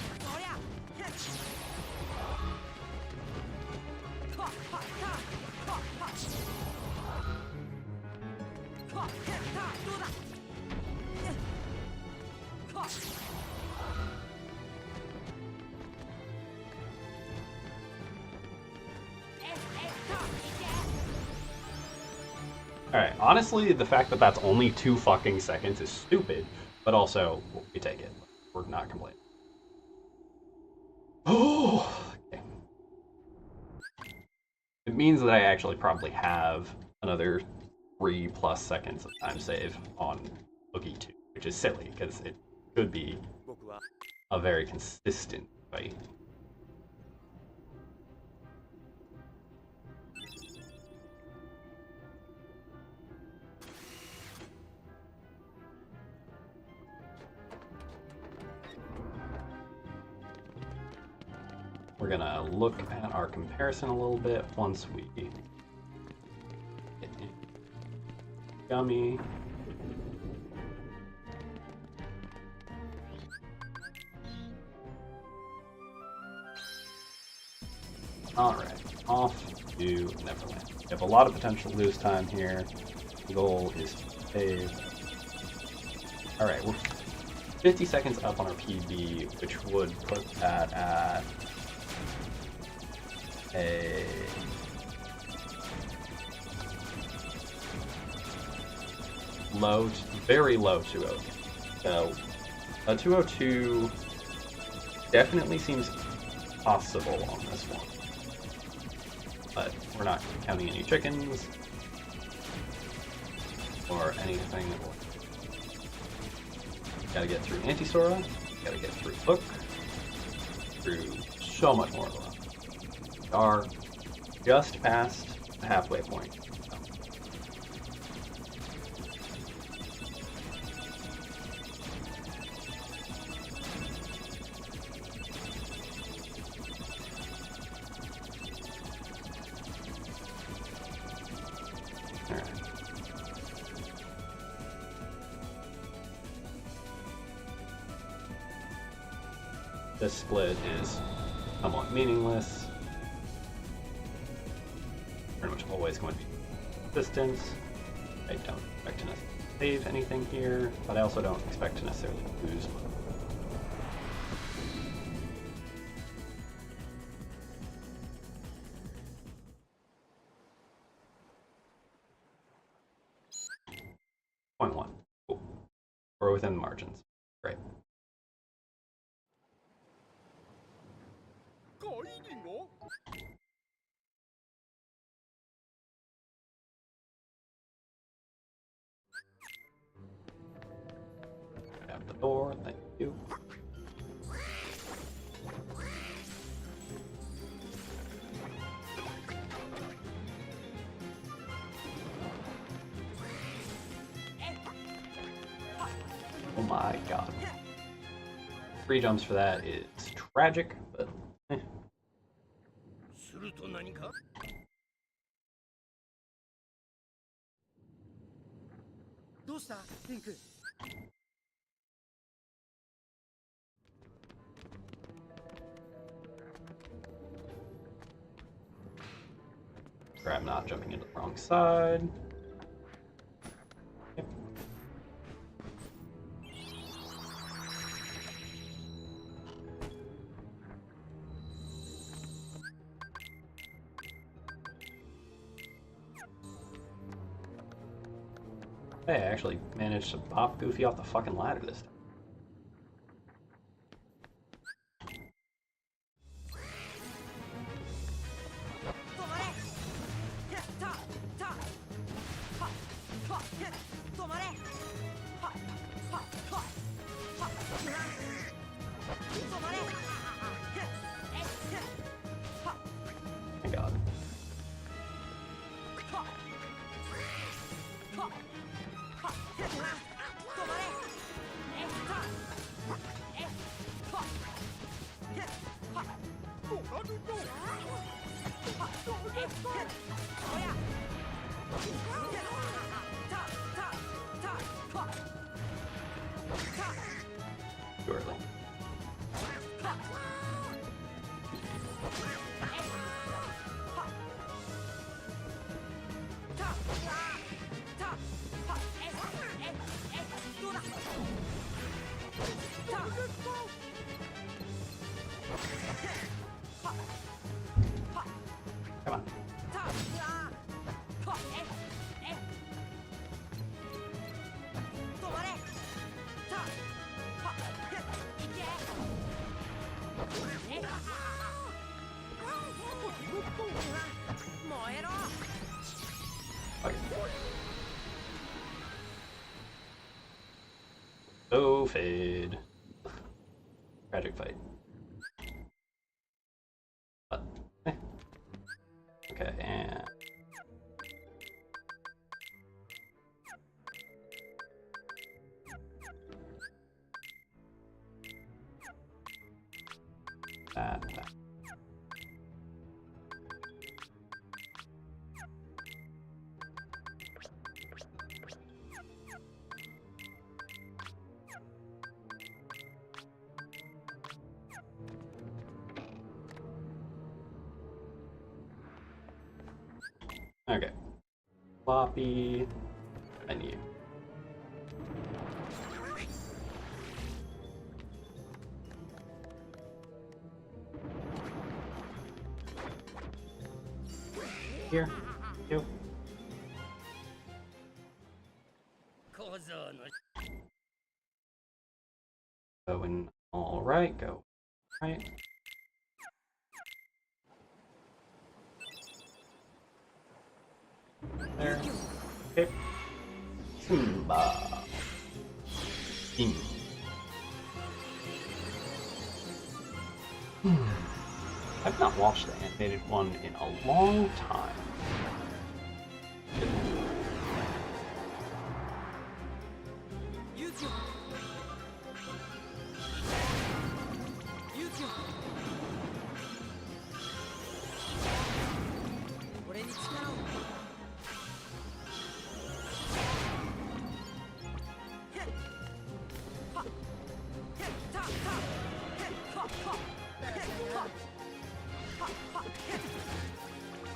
Alright, honestly, the fact that that's only 2 fucking seconds is stupid, but also, we take it. We're not complaining. Oh! Okay. It means that I actually probably have another 3+ seconds of time save on Boogie 2, which is silly, because it could be a very consistent fight. We're gonna look at our comparison a little bit once we get in. Gummy. Alright, off to Neverland. We have a lot of potential lose time here. The goal is to save. Alright, we're 50 seconds up on our PB, which would put that at a low, very low 202. So a 202 definitely seems possible on this one, but we're not counting any chickens or anything. Gotta get through Anti-Sora, gotta get through Hook, through so much more of them. We are just past the halfway point. This split is somewhat meaningless. Pretty much always going to be consistent. I don't expect to necessarily save anything here, but I also don't expect to necessarily lose. .1. Cool. We're within the margins. Great. Out the door, thank you. Oh my god. 3 jumps for that is tragic, but eh. Grab not jumping into the wrong side. Yep. Hey, I actually managed to pop Goofy off the fucking ladder this time. Thank God. Too early. Come on. Okay. Oh, fade. Tragic fight. But, okay, and... that. Okay. Floppy menu. Here. You. Going all right. Go right. There. Okay. Simba. I've not watched the animated one in a long time.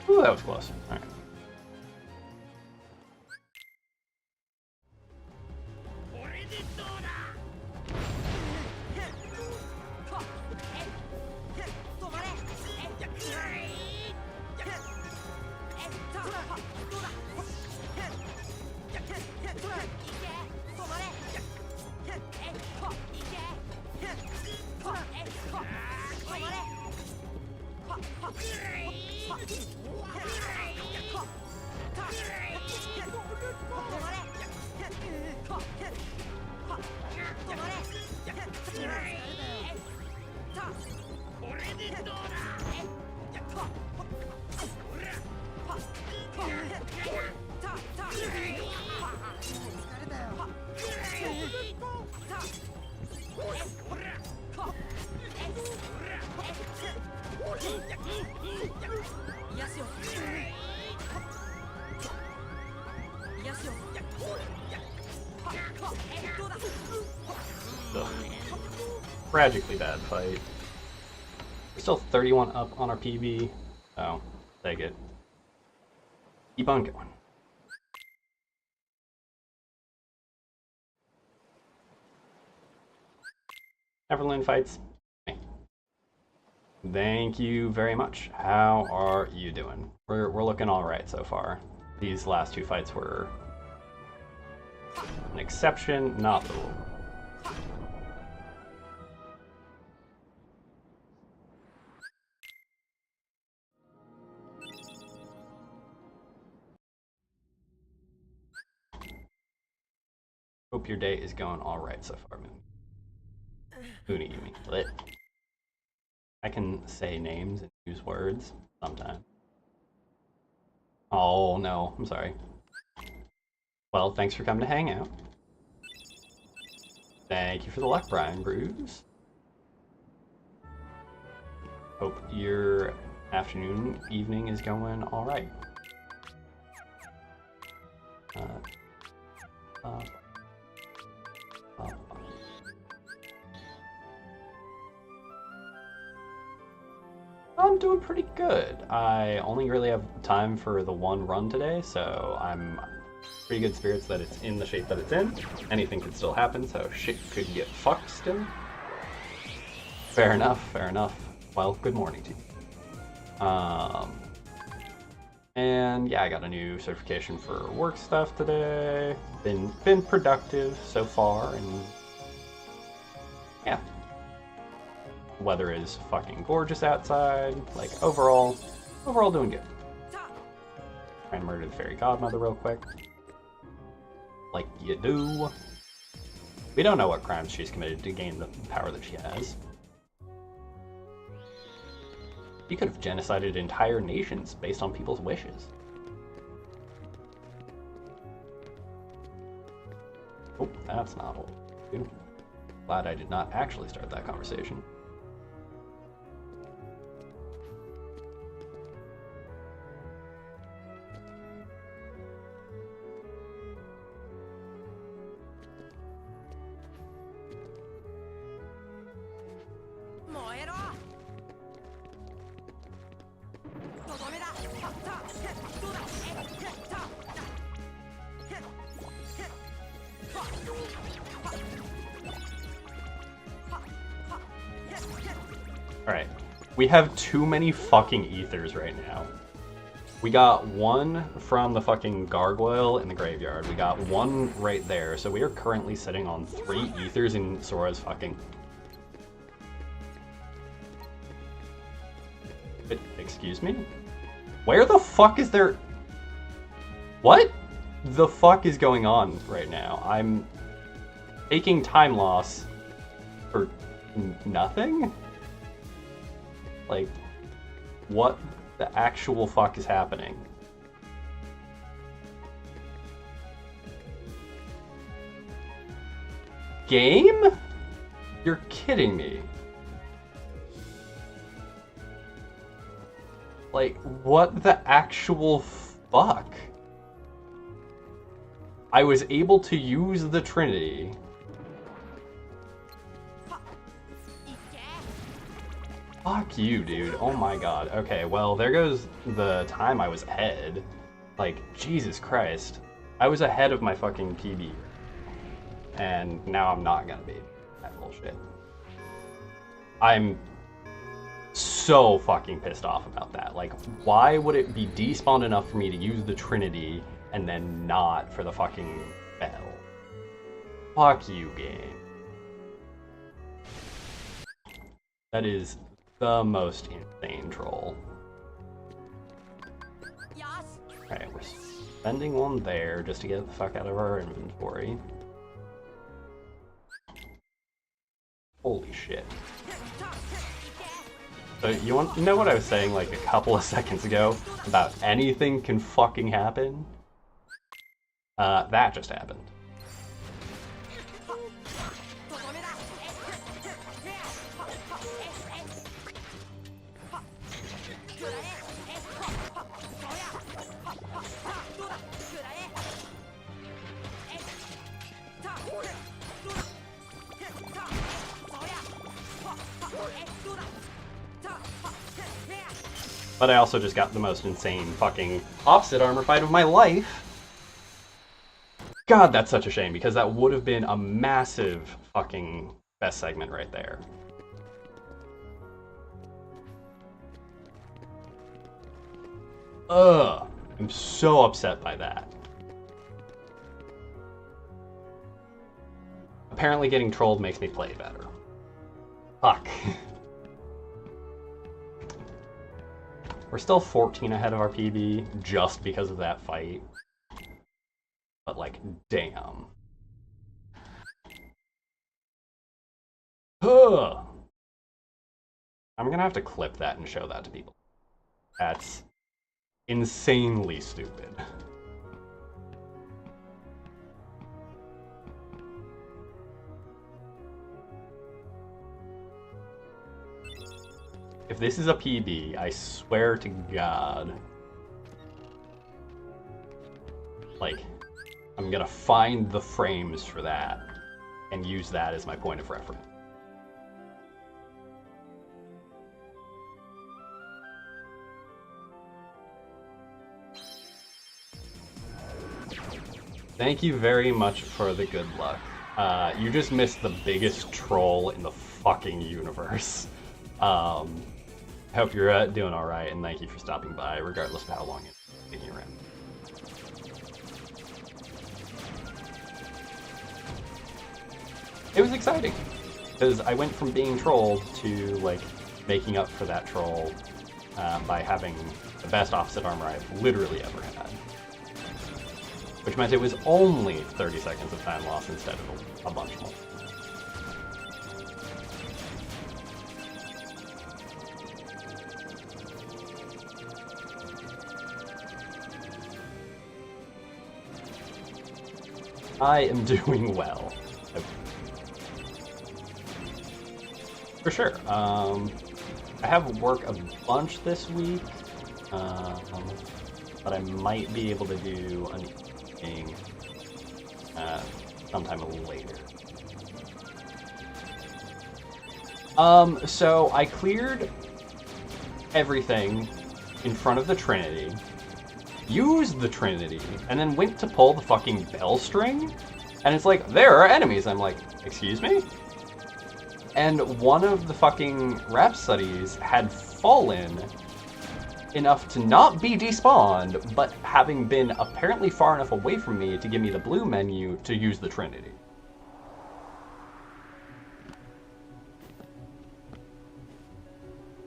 Ooh, that was close. All right. Ugh. Tragically bad fight. We're still 31 up on our PB. Oh, take it. Keep on going. Everlyn fights. Thank you very much. How are you doing? We're looking all right so far. These last two fights were an exception, not the rule. Hope your day is going all right so far, man. Uni, you mean? Lit. I can say names and use words sometimes. Oh no, I'm sorry. Well, thanks for coming to hang out. Thank you for the luck, Brian Bruce. Hope your afternoon, evening is going all right. I'm doing pretty good. I only really have time for the one run today, so I'm pretty good spirits that it's in the shape that it's in. Anything could still happen, so shit could get fucked still. Fair enough, fair enough. Well, good morning to you. And yeah, I got a new certification for work stuff today. Been productive so far, and yeah. Weather is fucking gorgeous outside. Like, overall doing good. Try and murder the fairy godmother real quick. Like you do. We don't know what crimes she's committed to gain the power that she has. You could have genocided entire nations based on people's wishes. Oh, that's not what we do. Glad I did not actually start that conversation. Alright, we have too many fucking ethers right now. We got one from the fucking gargoyle in the graveyard. We got one right there, so we are currently sitting on 3 ethers in Sora's fucking... Excuse me? Where the fuck is there... What the fuck is going on right now? I'm taking time loss for nothing? Like, what the actual fuck is happening? Game? You're kidding me. Like, what the actual fuck? I was able to use the Trinity. Fuck you, dude. Oh my god. Okay, well, there goes the time I was ahead. Like, Jesus Christ. I was ahead of my fucking PB. And now I'm not gonna be. That bullshit. I'm so fucking pissed off about that. Like, why would it be despawned enough for me to use the Trinity and then not for the fucking bell? Fuck you, game. That is the most insane troll. Okay, we're spending one there just to get the fuck out of our inventory. Holy shit. So you know what I was saying like a couple of seconds ago about anything can fucking happen? That just happened. But I also just got the most insane fucking opposite armor fight of my life. God, that's such a shame, because that would have been a massive fucking best segment right there. Ugh, I'm so upset by that. Apparently getting trolled makes me play better. Fuck. We're still 14 ahead of our PB just because of that fight. But like, damn. Ugh. I'm gonna have to clip that and show that to people. That's insanely stupid. If this is a PB, I swear to God, like, I'm gonna find the frames for that and use that as my point of reference. Thank you very much for the good luck. You just missed the biggest troll in the fucking universe. I hope you're doing alright, and thank you for stopping by, regardless of how long it's taking you around. It was exciting, because I went from being trolled to, like, making up for that troll by having the best opposite armor I've literally ever had. Which meant it was only 30 seconds of time loss instead of a bunch more. I am doing well. For sure. I have work a bunch this week, but I might be able to do an evening sometime later. So I cleared everything in front of the Trinity, used the Trinity, and then went to pull the fucking bell string, and it's like, there are enemies. I'm like, excuse me? And one of the fucking rhapsodies had fallen enough to not be despawned, but having been apparently far enough away from me to give me the blue menu to use the Trinity.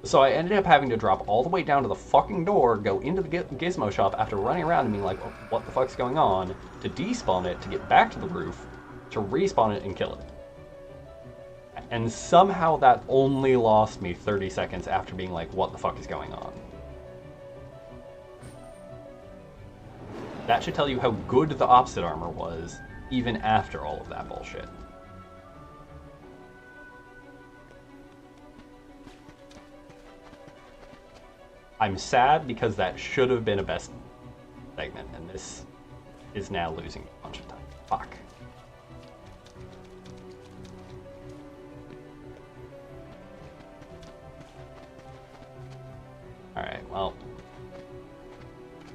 So I ended up having to drop all the way down to the fucking door, go into the gizmo shop after running around and being like, oh, what the fuck's going on, to despawn it, to get back to the roof, to respawn it and kill it. And somehow that only lost me 30 seconds after being like, what the fuck is going on? That should tell you how good the opposite armor was, even after all of that bullshit. I'm sad because that should have been a best segment, and this is now losing a bunch of time. Fuck. Alright, well,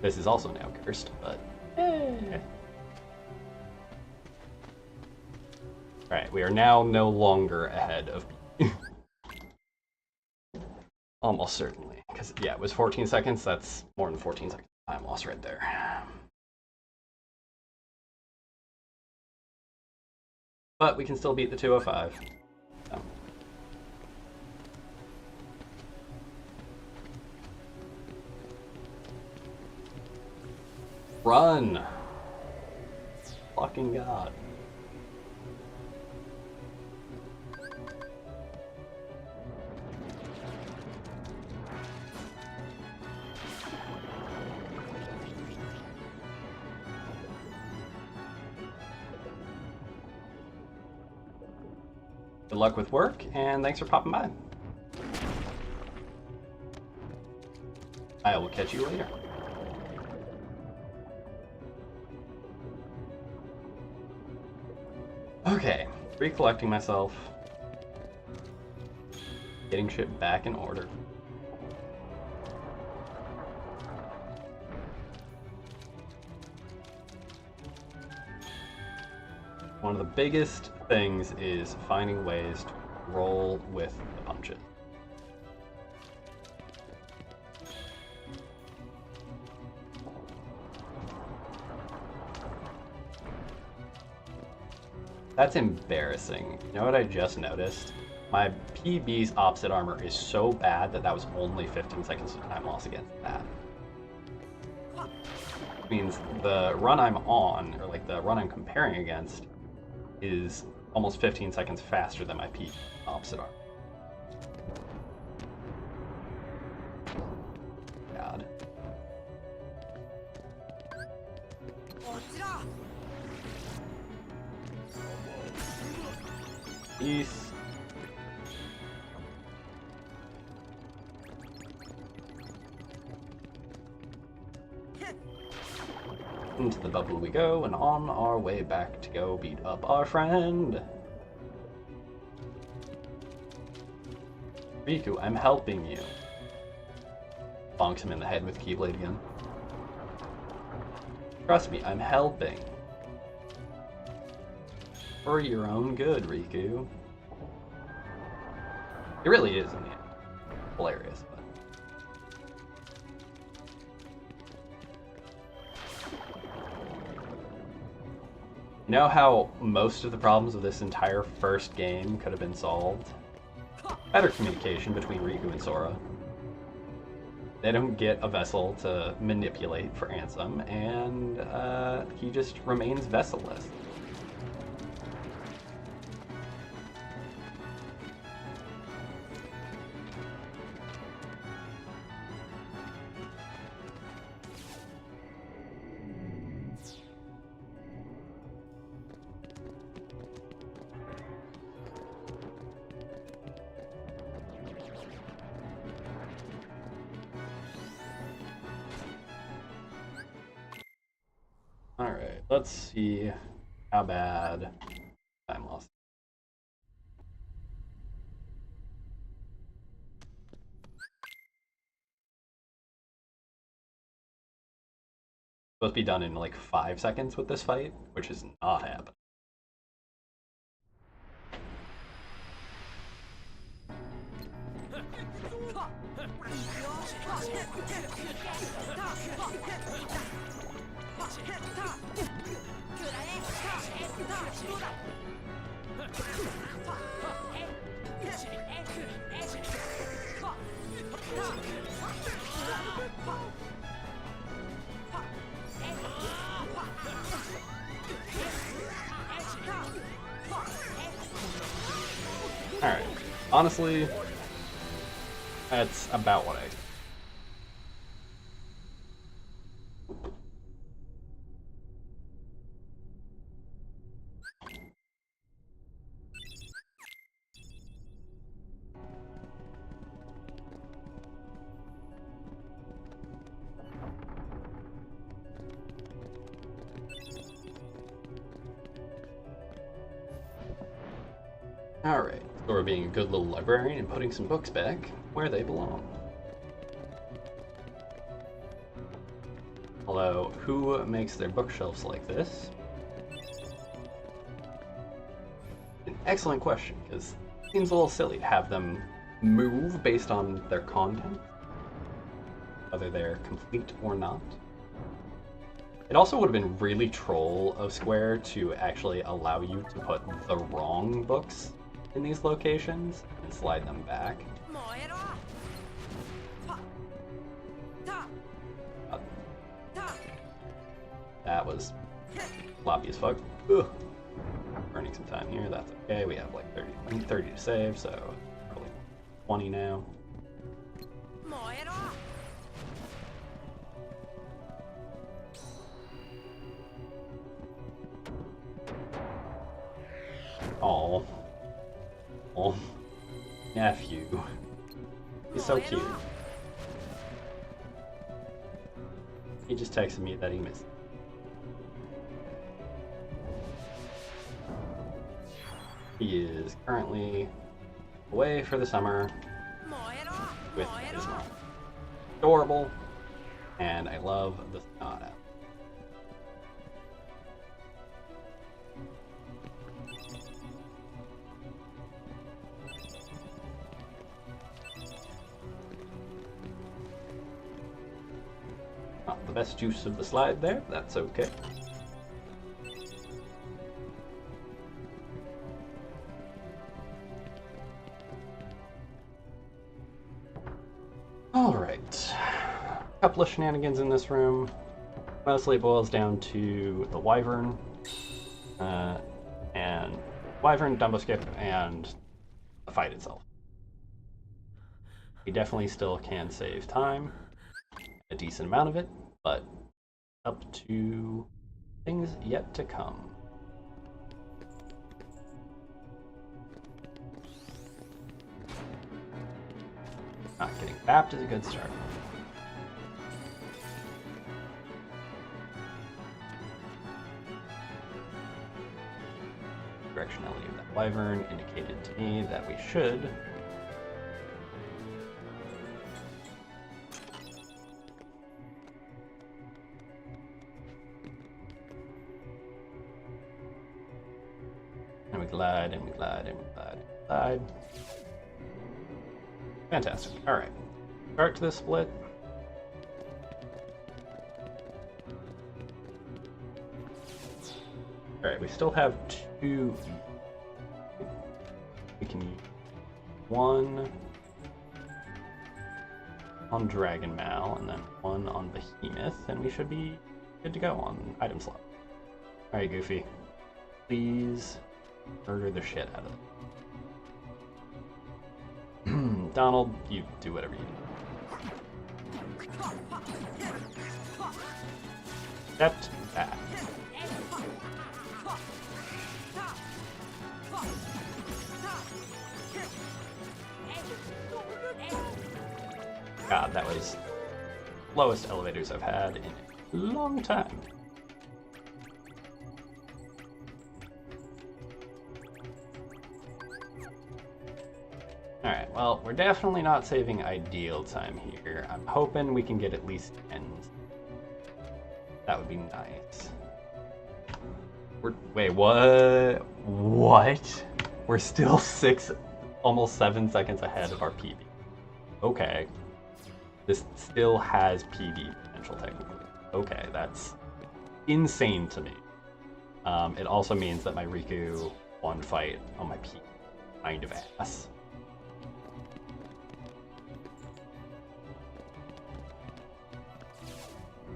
this is also now cursed, but eh. Alright, we are now no longer ahead of almost certainly. Because, yeah, it was 14 seconds. That's more than 14 seconds time loss right there. But we can still beat the 205. So. Run! Fucking God. Good luck with work, and thanks for popping by. I will catch you later. Okay, recollecting myself. Getting shit back in order. One of the biggest things is finding ways to roll with the punches. That's embarrassing. You know what I just noticed? My PB's opposite armor is so bad that was only 15 seconds of time loss against that. Which means the run I'm on, or like the run I'm comparing against, is almost 15 seconds faster than my PB opposite armor. God. Peace. Into the bubble we go, and on our way back to go beat up our friend. Riku, I'm helping you. Bonks him in the head with Keyblade again. Trust me, I'm helping. For your own good, Riku. It really is in the end. Hilarious, but... You know how most of the problems of this entire first game could have been solved? Better communication between Riku and Sora. They don't get a vessel to manipulate for Ansem, and he just remains vesselless. Alright, let's see how bad time loss. Supposed to be done in like 5 seconds with this fight, which is not happening. Alright, honestly, that's about what I do. Alright, so we're being a good little librarian and putting some books back where they belong. Although, who makes their bookshelves like this? An excellent question, because it seems a little silly to have them move based on their content, whether they're complete or not. It also would have been really troll of Square to actually allow you to put the wrong books in these locations and slide them back. That was floppy as fuck. Ugh. Burning some time here, that's okay. We have like 30 to save, so probably 20 now. Oh, nephew. He's so cute. He just texted me that he missed. He is currently away for the summer with his mom. Adorable, and I love the snot out. the best use of the slide there. That's okay. Alright. A couple of shenanigans in this room. Mostly it boils down to the Wyvern. And Wyvern, Dumbo Skip, and the fight itself. We definitely still can save time. A decent amount of it, but up to things yet to come. Not getting bapped is a good start. Directionality of that Wyvern indicated to me that we should and we glide and we glide and we glide and we glide. Fantastic. Alright. Start to this split. Alright, we still have two. We can use one on Dragon Mal and then one on Behemoth, and we should be good to go on item slot. Alright, Goofy. Please murder the shit out of it. Donald, you do whatever you do. Except that. God, that was lowest elevators I've had in a long time. Alright, well, we're definitely not saving ideal time here. I'm hoping we can get at least 10. That would be nice. Wait, what? What? We're still almost 7 seconds ahead of our PB. Okay. This still has PB potential, technically. Okay, that's insane to me. It also means that my Riku one fight on my PB kind of ass.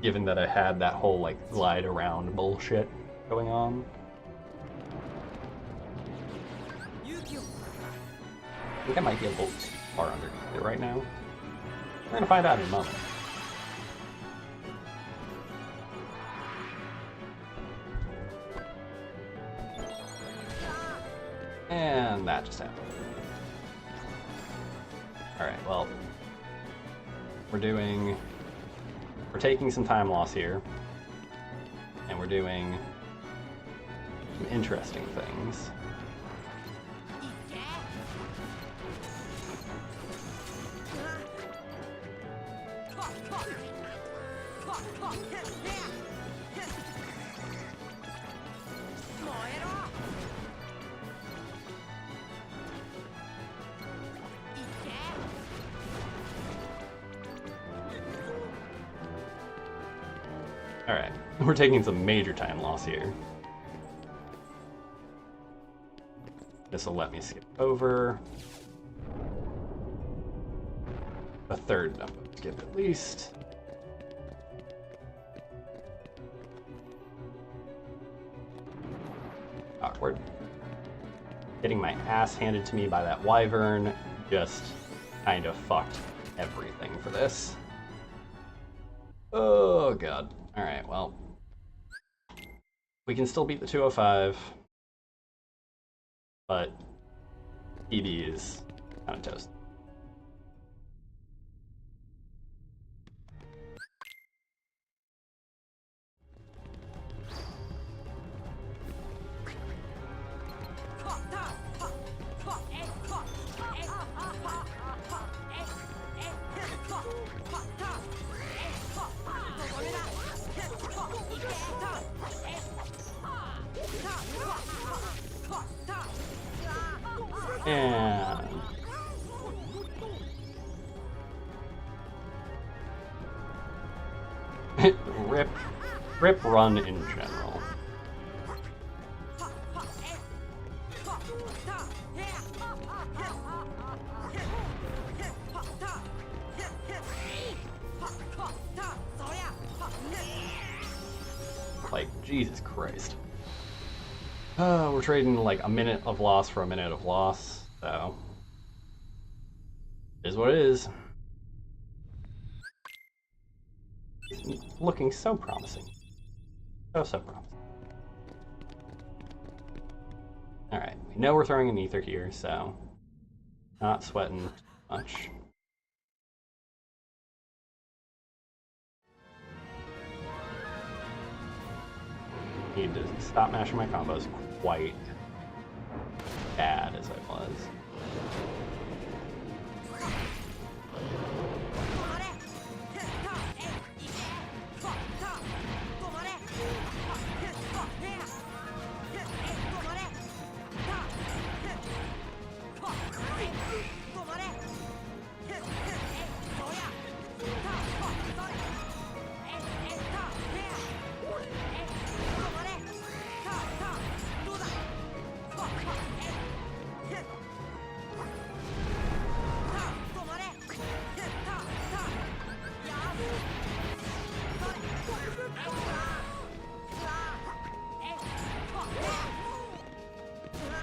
Given that I had that whole, like, glide around bullshit going on. I think I might be a little too far underneath it right now. We're gonna find out in a moment. And that just happened. Alright, well, we're taking some time loss here, and we're doing some interesting things. Alright, we're taking some major time loss here. This will let me skip over a third number. Skip at least. Awkward. Getting my ass handed to me by that Wyvern just kind of fucked everything for this. Oh god. Alright, well. We can still beat the 205. But PB is kind of toast. And Rip run in general. Like, Jesus Christ. We're trading like a minute of loss for a minute of loss, so it is what it is. It's looking so promising. So promising. Alright, we know we're throwing an ether here, so not sweating much. Need to stop mashing my combos quite bad as I was.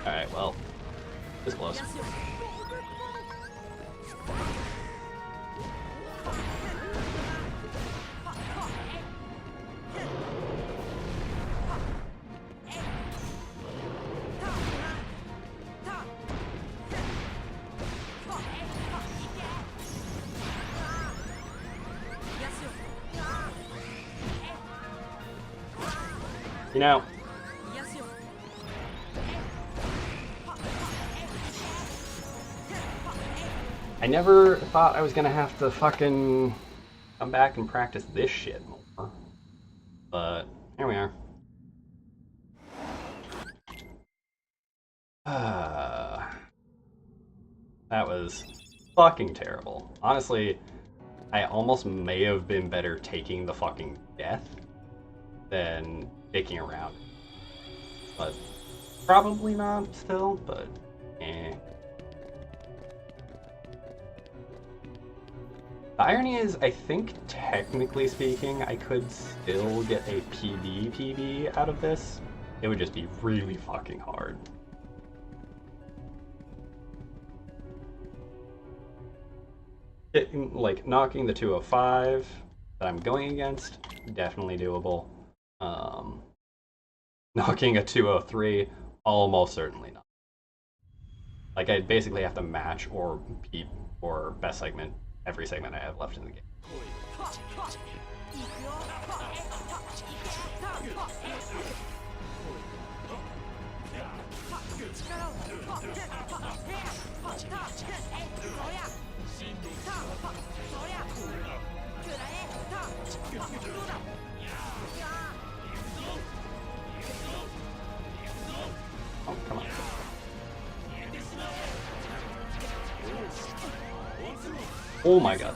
Alright, well, this close. You know, I never thought I was gonna have to fucking come back and practice this shit more. But here we are. That was fucking terrible. Honestly, I almost may have been better taking the fucking death than dicking around. But probably not still, but eh. The irony is, I think technically speaking, I could still get a PB out of this. It would just be really fucking hard. Like, knocking the 205 that I'm going against, definitely doable. Knocking a 203, almost certainly not. Like, I basically have to match or peep or best segment every segment I have left in the game. Oh, come on. Oh my god.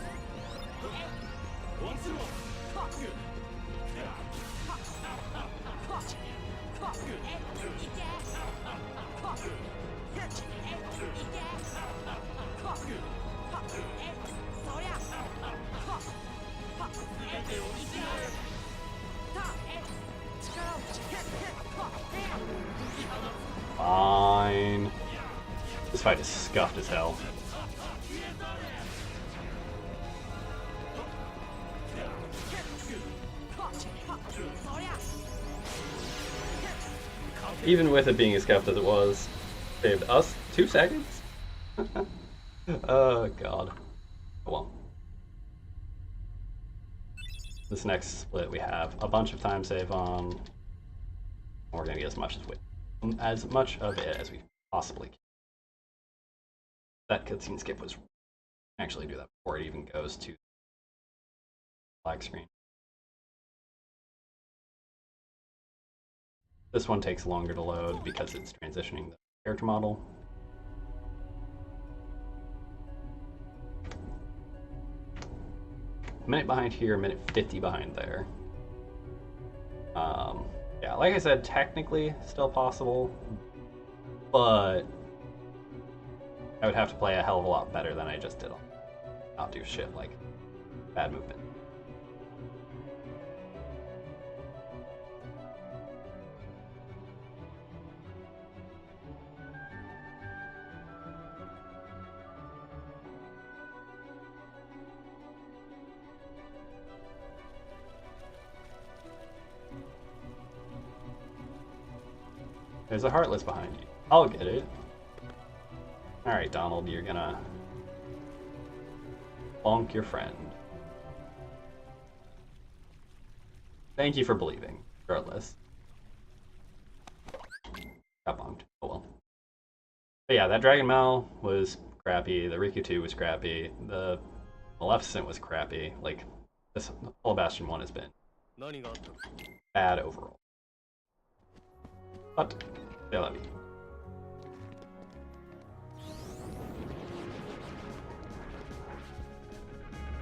Fine. This fight is scuffed as hell. Even with it being as scuffed as it was, saved us 2 seconds? Oh god. Oh well. This next split we have a bunch of time save on. We're gonna get as much of it as we possibly can. That cutscene skip was actually do that before it even goes to the black screen. This one takes longer to load because it's transitioning the character model. A minute behind here, a minute 50 behind there. Yeah, like I said, technically still possible, but I would have to play a hell of a lot better than I just did. Not do shit like bad movement. There's a Heartless behind you. I'll get it. Alright, Donald, you're gonna bonk your friend. Thank you for believing, regardless. Got bonked. Oh well. But yeah, that Dragon Mal was crappy, the Riku 2 was crappy, the Maleficent was crappy. Like, this whole Bastion 1 has been bad overall. But, they love you.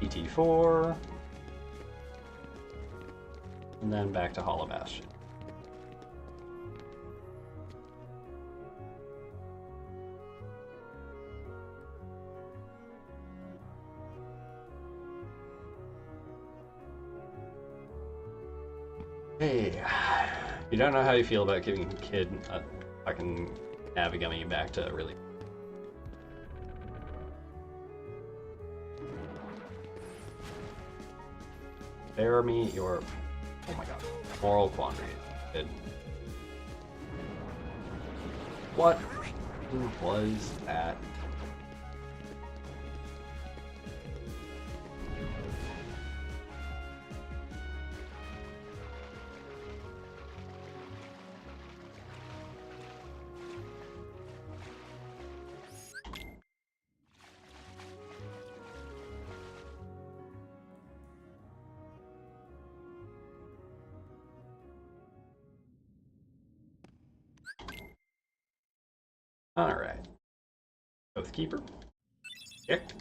PT4. And then back to Hollow Bastion. Hey, you don't know how you feel about giving a kid a fucking Navigummy back to really. Bear me your, oh my god, moral quandary. Good. What was that? Alright. Oathkeeper. Kicked.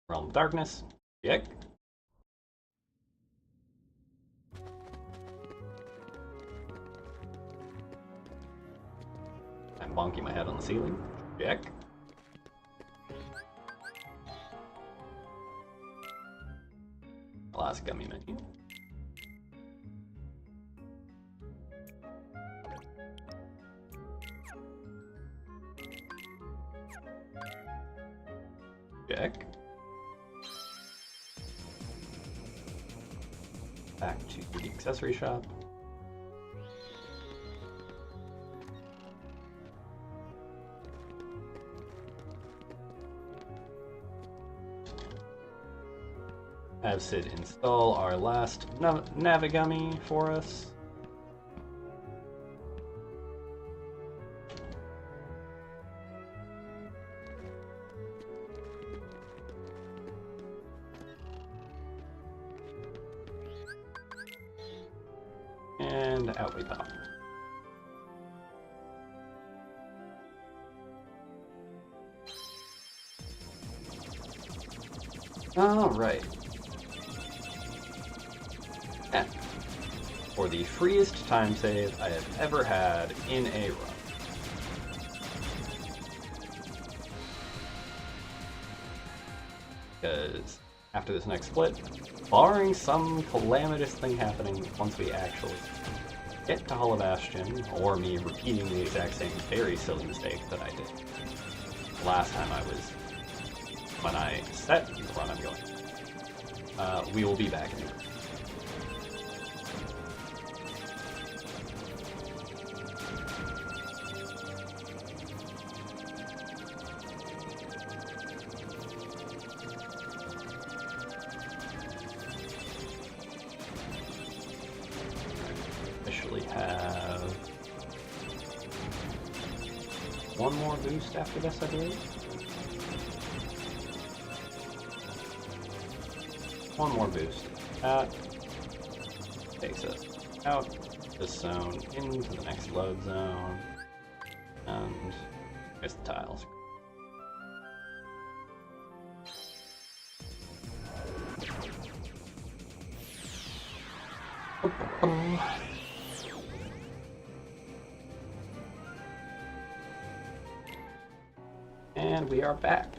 Realm of Darkness. Kick. I'm bonking my head on the ceiling. Check. Last gummy menu. Check. Back to the accessory shop. Have Sid install our last Navigummy for us. And out we pop. All right. And for the freest time save I have ever had in a run. Because after this next split, barring some calamitous thing happening once we actually get to Hollow Bastion, or me repeating the exact same very silly mistake that I did last time when I set the run I'm going, we will be back in the room. Have one more boost after this, I believe. One more boost. That takes us out this zone into the next load zone, and there's the tiles. And we are back.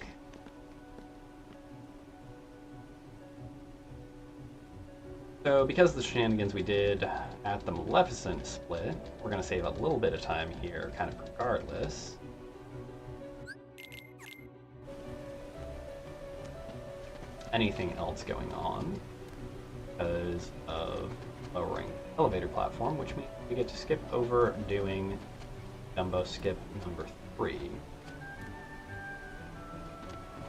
So because of the shenanigans we did at the Maleficent split, we're going to save a little bit of time here, kind of regardless. Anything else going on because of lowering the elevator platform, which means we get to skip over doing Dumbo skip number 3.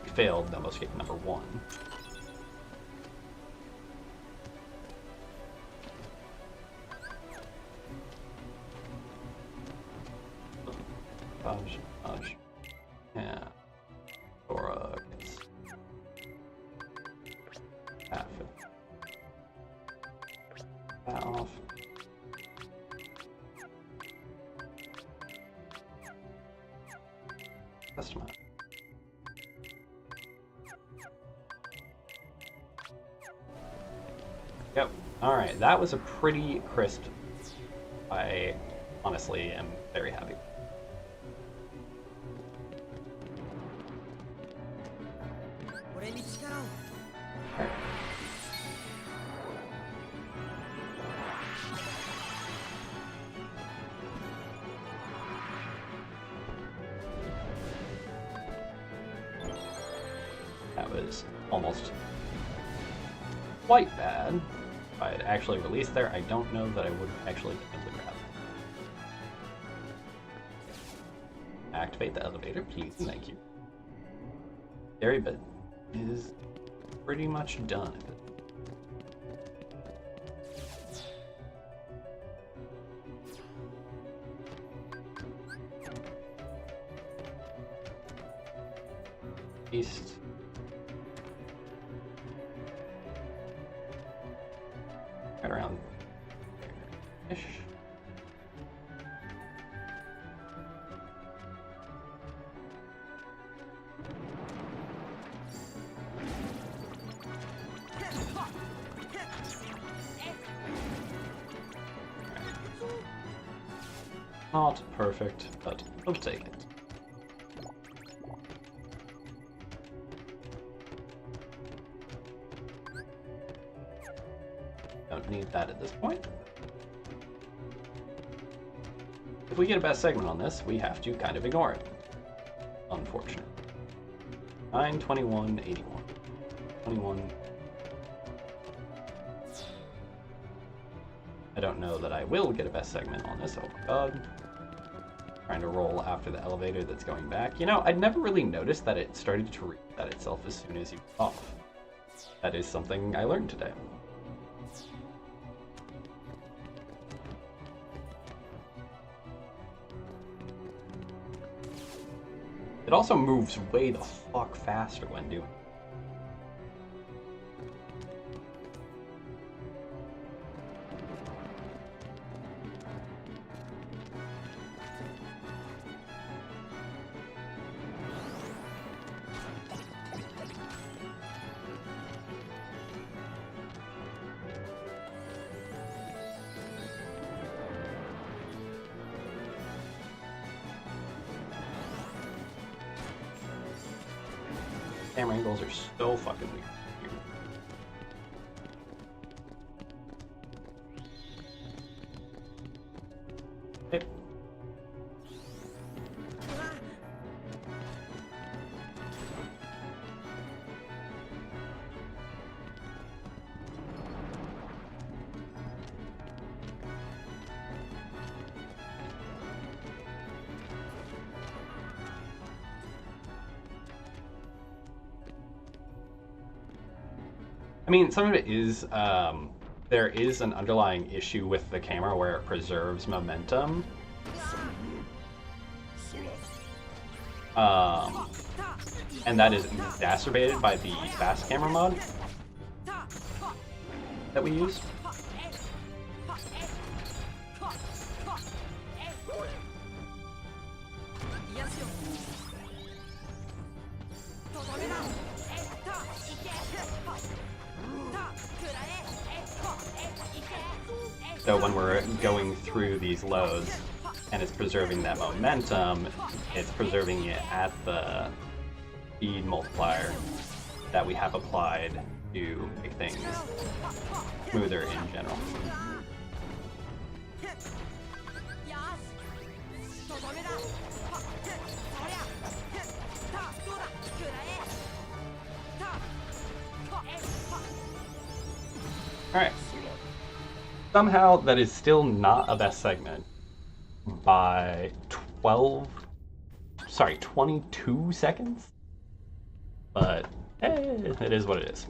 We failed Dumbo skip number 1. Fudge. Yeah. Dora gets half it. That off. Customize. Yep. Alright, that was a pretty crisp. I honestly am very happy. That was almost quite bad. If I had actually released there, I don't know that I would actually be able to grab it. Activate the elevator, please. Thank you. Scary bit is pretty much done. East. Right around there-ish. Not perfect, but we'll take it. Don't need that at this point. If we get a best segment on this, we have to kind of ignore it. Unfortunate. 9, 21, 81. 21. I don't know that I will get a best segment on this. Oh my god. Trying to roll after the elevator that's going back. You know, I'd never really noticed that it started to reset itself as soon as you got off. That is something I learned today. It also moves way the fuck faster when doing it. Camera angles are so fucking weird. Okay. I mean, some of it is, there is an underlying issue with the camera where it preserves momentum. And that is exacerbated by the fast camera mod that we use. So when we're going through these loads and it's preserving that momentum, it's preserving it at the speed multiplier that we have applied to make things smoother in general. Alright. Somehow that is still not a best segment by 22 seconds? But it is what it is.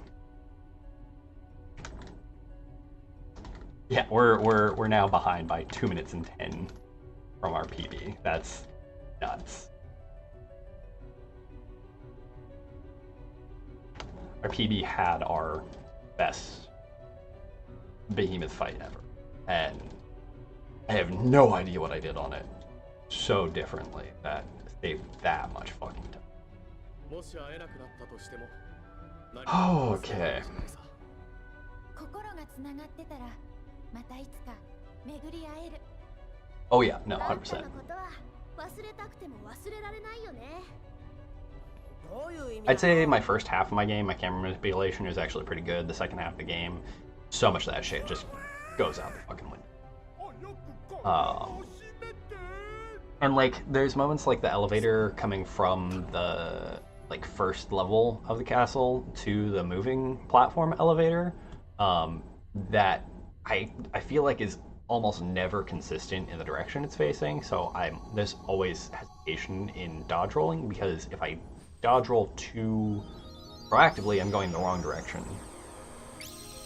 Yeah, we're now behind by 2 minutes and 10 from our PB. That's nuts. Our PB had our best behemoth fight ever, and I have no idea what I did on it so differently that saved that much fucking time. Okay. Oh yeah, no, 100%. I'd say my first half of my game, my camera manipulation is actually pretty good. The second half of the game, so much of that shit just goes out the fucking window. And like, there's moments like the elevator coming from the like first level of the castle to the moving platform elevator, that I feel like is almost never consistent in the direction it's facing. So there's always hesitation in dodge rolling, because if I dodge roll too proactively, I'm going the wrong direction,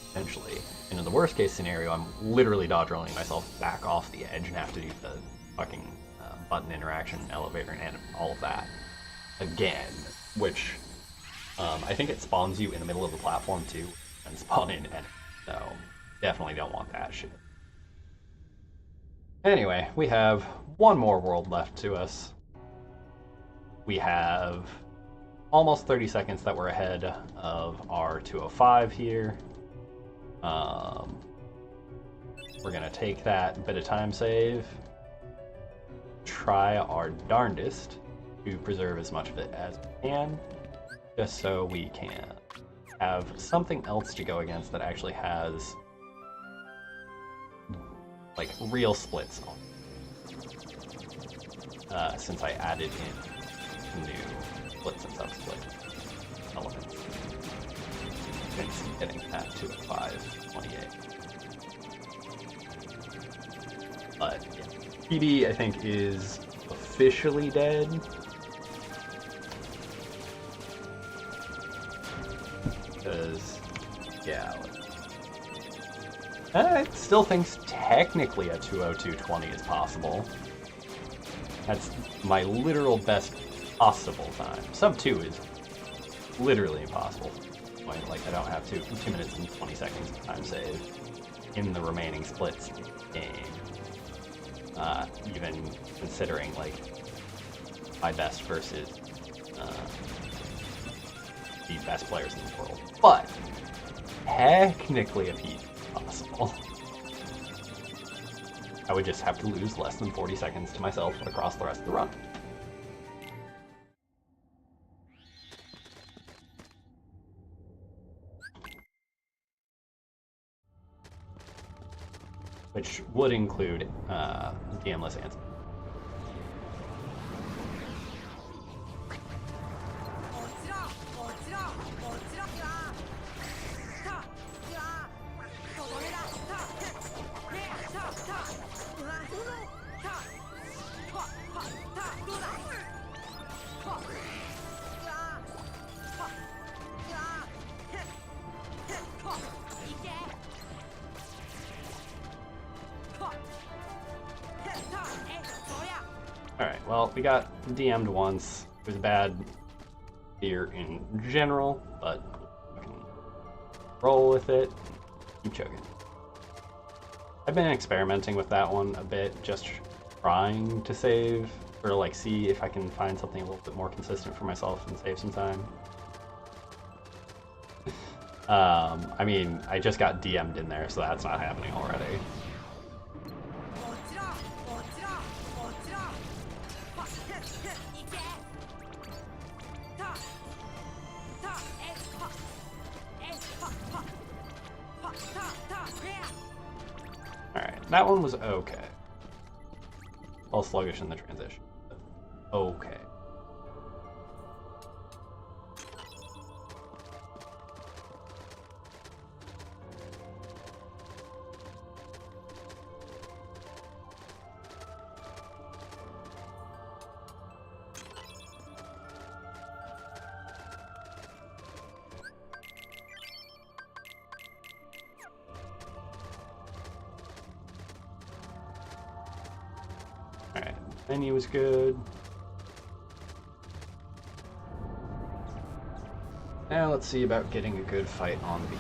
essentially. And in the worst case scenario, I'm literally dodge rolling myself back off the edge and have to do the fucking button interaction, elevator, and all of that again, which I think it spawns you in the middle of the platform too, and spawn in enemies, so definitely don't want that shit. Anyway, we have one more world left to us. We have almost 30 seconds that we're ahead of our 205 here. We're gonna take that bit of time save, try our darndest to preserve as much of it as we can, just so we can have something else to go against that actually has like real splits on it. Since I added in new splits and sub-split elements. Since getting that to a 528. But yeah, PD I think is officially dead. Because, yeah. I still think technically a 202.20 is possible. That's my literal best possible time. Sub 2 is literally impossible. Like, I don't have 2 minutes and 20 seconds of time save in the remaining splits game. Even considering, like, my best versus the best players in the world. But, technically a PB is possible. I would just have to lose less than 40 seconds to myself across the rest of the run. Which would include DM-less answer. Alright, well, we got DM'd once. It was bad here in general, but we can roll with it. Keep chugging. I've been experimenting with that one a bit, just trying to save, or like see if I can find something a little bit more consistent for myself and save some time. I mean, I just got DM'd in there, so that's not happening already. That one was okay. A little sluggish in the transition. Okay. Alright, menu was good. Now let's see about getting a good fight on B.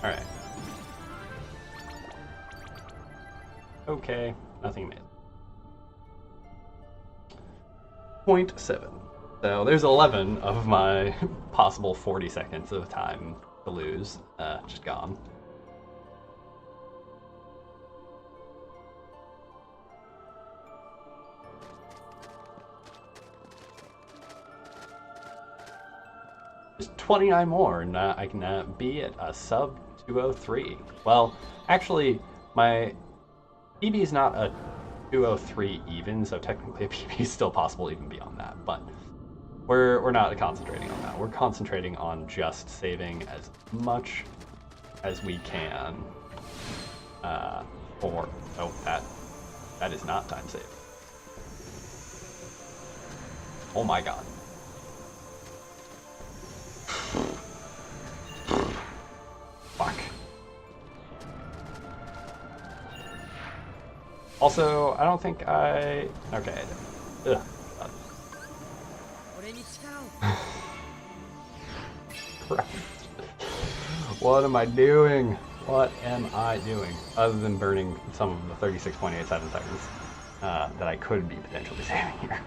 Alright. Okay, nothing made. 0.7. So there's 11 of my possible 40 seconds of time to lose, just gone. There's 29 more, and I can be at a sub 203. Well, actually, my PB is not a 203 even, so technically a PB is still possible even beyond that. But we're not concentrating on that. We're concentrating on just saving as much as we can. That is not time save. Oh my god. Fuck. Also, I don't think I... Okay. Ugh. Christ. What am I doing? What am I doing? Other than burning some of the 36.87 seconds that I could be potentially saving here.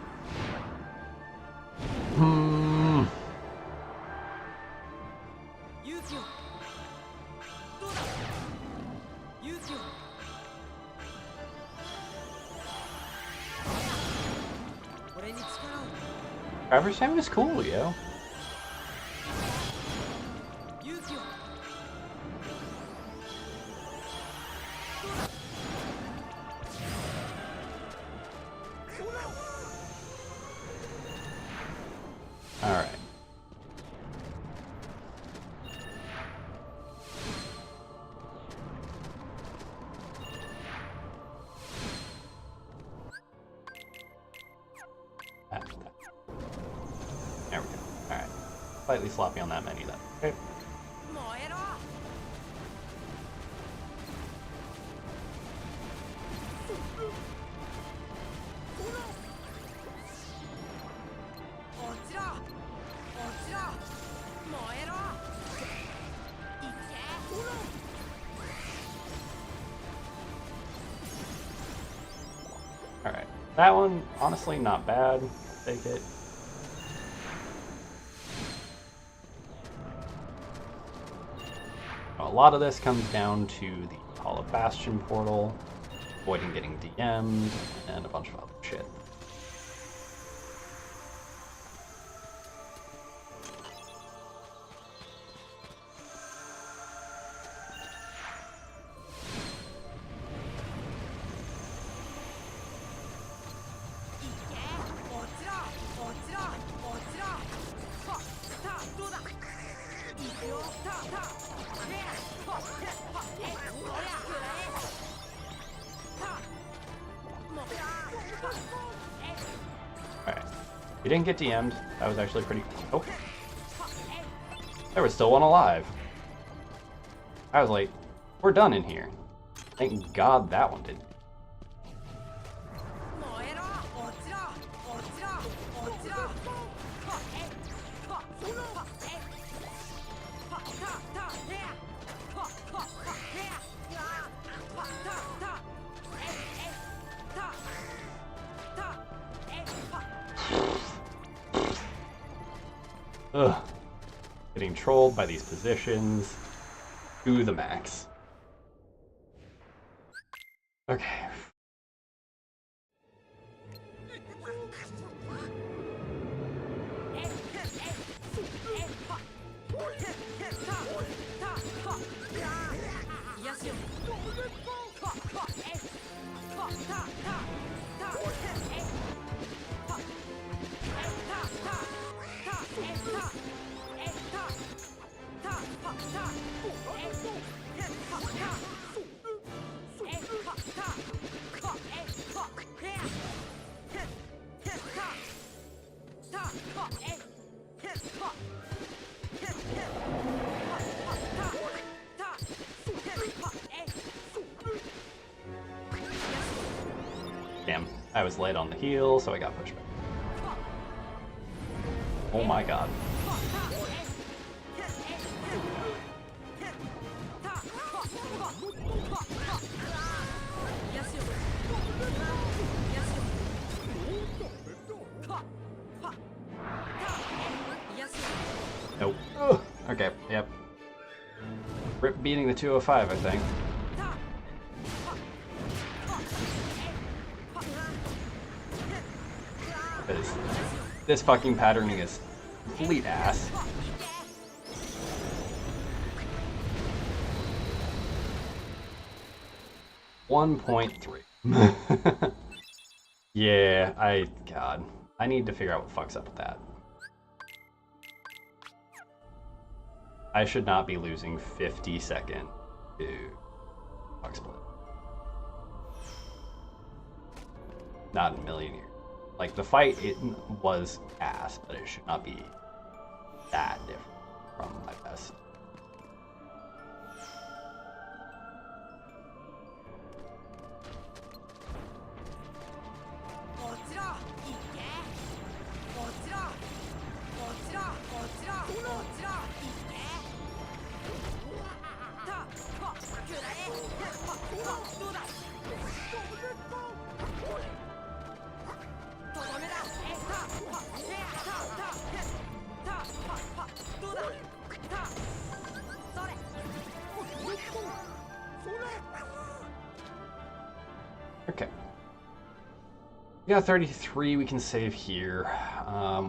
Driver's time is cool, yo. Alright. There we go. Alright. Slightly sloppy on that menu then. Okay. Alright. That one, honestly, not bad. Take it. A lot of this comes down to the Hall of Bastion portal, avoiding getting DM'd, and a bunch of other shit. Alright. We didn't get DM'd. That was actually pretty... Oh. There was still one alive. I was like, we're done in here. Thank God that one didn't. Ugh. Getting trolled by these positions to the max. Okay. Damn, I was late on the heel, so I got pushed back. Oh my god. Nope. Ugh. Okay, yep. Rip beating the 205, I think. This fucking patterning is complete ass. $1.3. Yeah, God. I need to figure out what the fuck's up with that. I should not be losing 50 seconds to fuck split. Not in a million years. Like, the fight, it was ass, but it should not be that different from my best. Okay. We got 33 we can save here.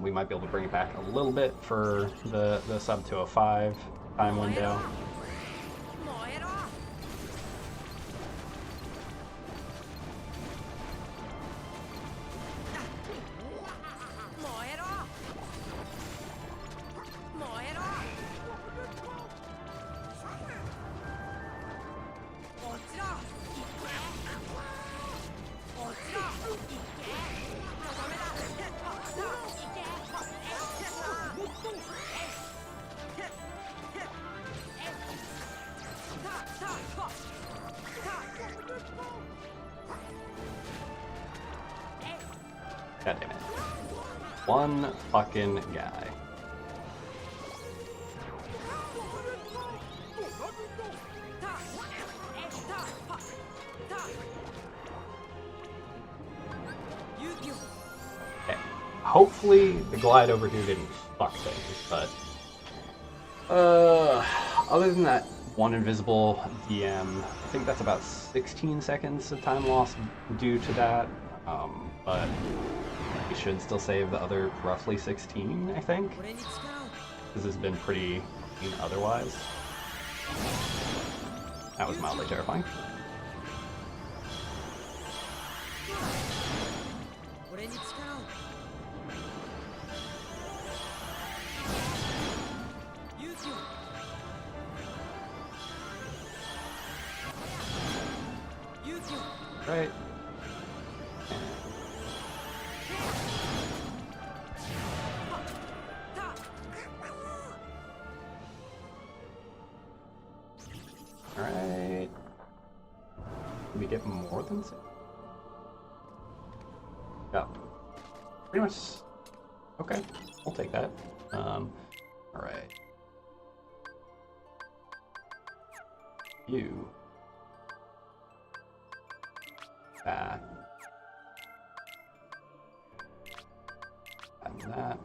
We might be able to bring it back a little bit for the sub 205 time window. God damn it. One fucking guy. Okay. Hopefully the glide over here didn't fuck things, but other than that one invisible DM, I think that's about 16 seconds of time lost due to that. But we should still save the other roughly 16, I think. This has been pretty clean otherwise. That was mildly terrifying. Right. Alright. Did we get more than 6? Yeah. Pretty much. Okay. I'll take that. Alright. You. That. And that.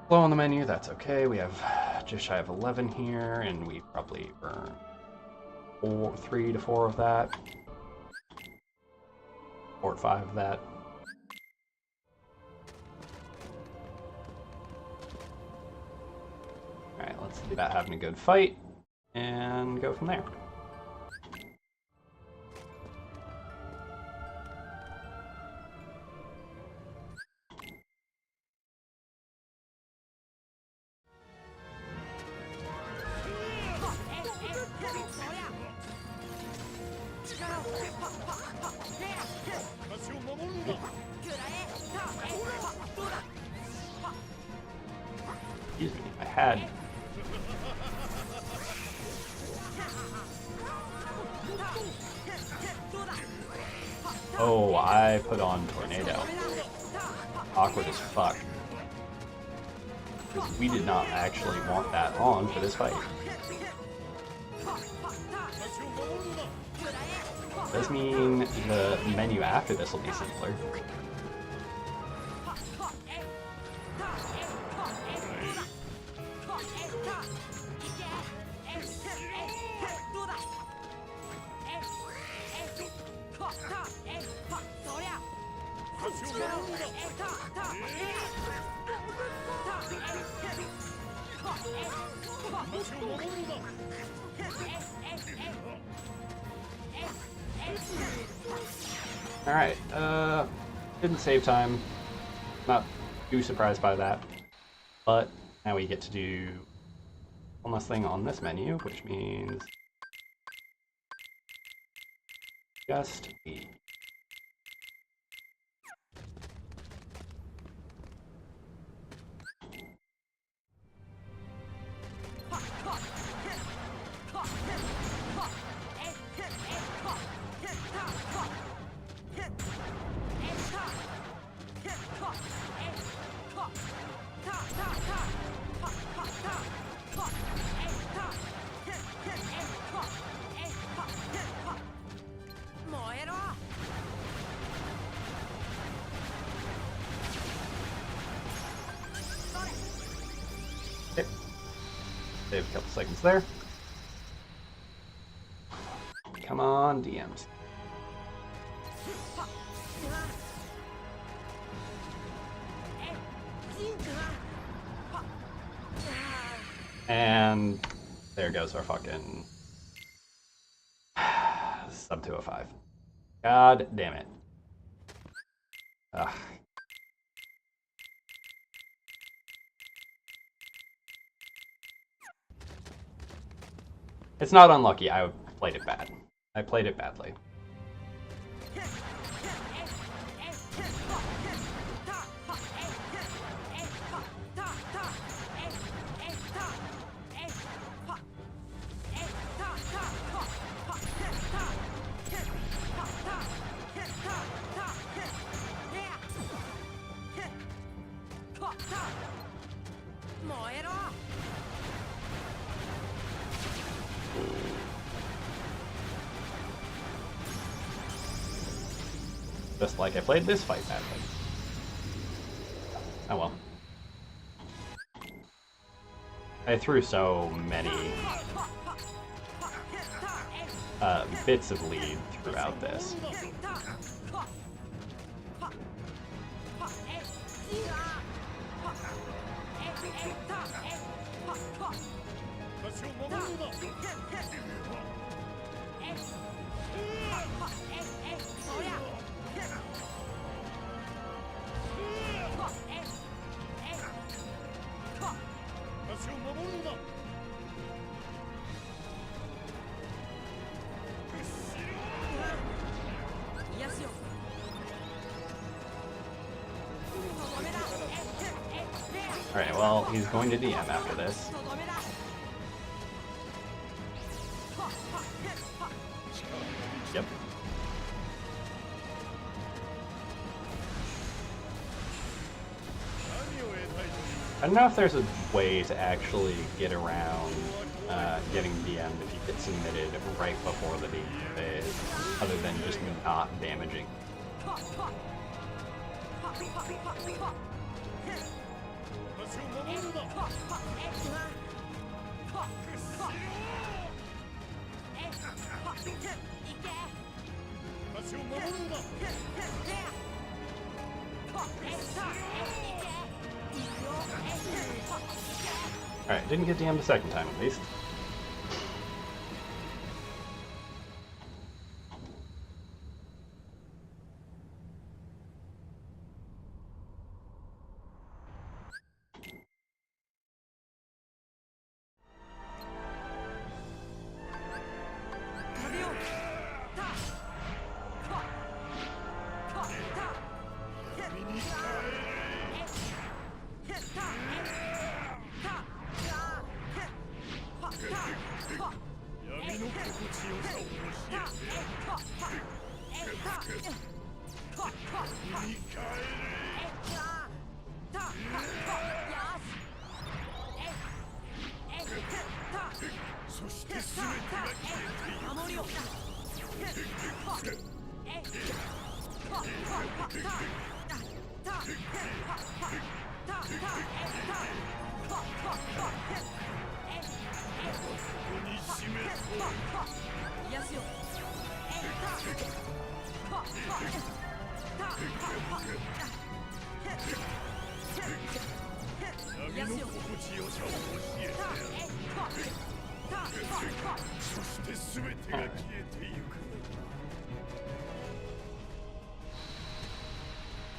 Low on the menu, that's okay. We have just shy of 11 here, and we probably burn 3 to 4 of that. 4 or 5 of that. Alright, let's do that having a good fight, and go from there. Excuse me, I had... Oh, I put on Tornado. Awkward as fuck. Because we did not actually want that on for this fight. Does mean the menu after this will be simpler. Alright, didn't save time. Not too surprised by that. But now we get to do one last thing on this menu, which means just eat. Okay. Save a couple seconds there. Come on, DMs. And there goes our fucking sub 205. God damn it. Ugh. It's not unlucky, I played it bad. I played it badly. Just like I played this fight badly. Oh well. I threw so many bits of lead throughout this. Alright, well, he's going to DM after this. Yep. I don't know if there's a way to actually get around getting DM'd if you get submitted right before the DM phase, other than just not damaging. Alright, didn't get DM'd the second time at least.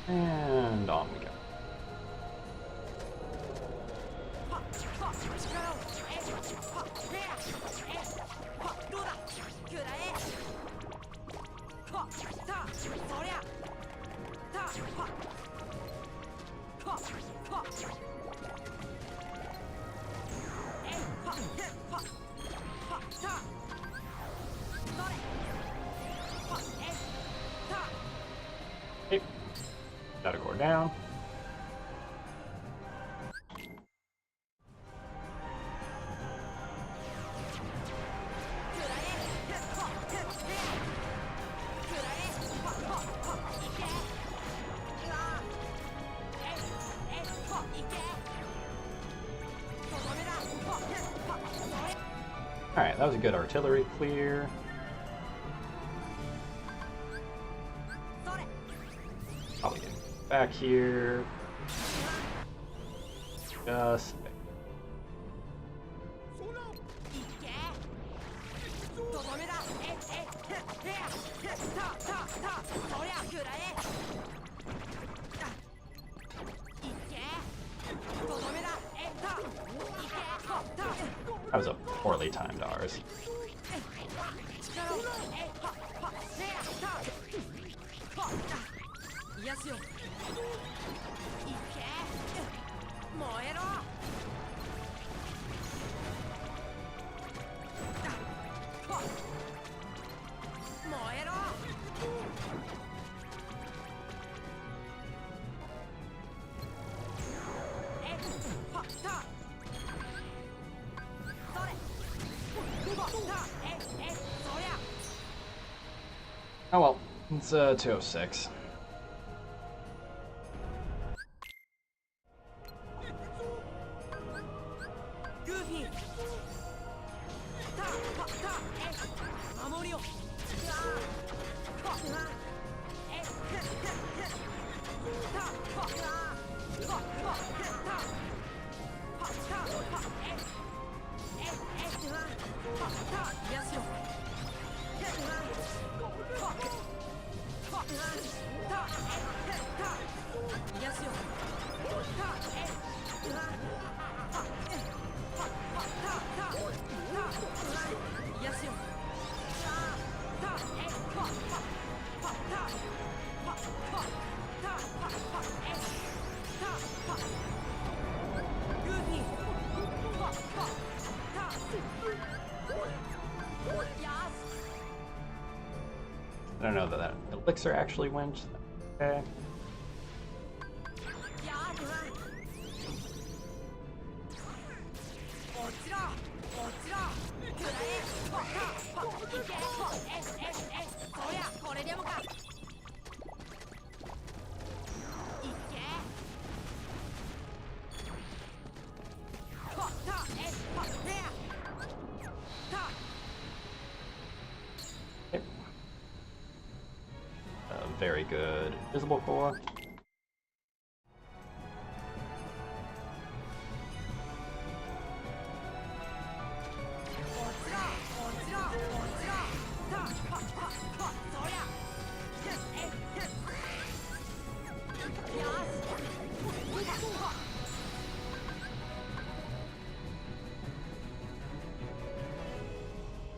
And on we go. Okay. Gotta go down. Alright, that was a good artillery clear. Probably get back here. Just that was a poorly timed ours. Oh well, it's 206. I don't know that elixir actually went. Okay. very good. Invisible core.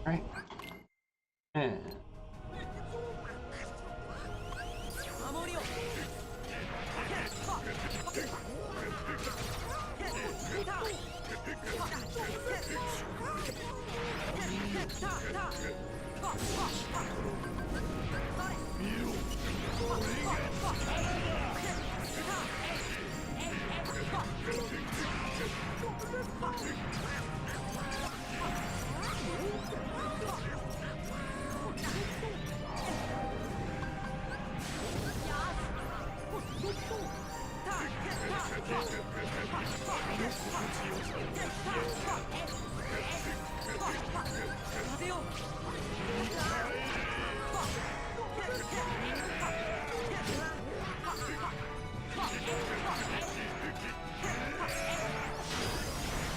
Right. And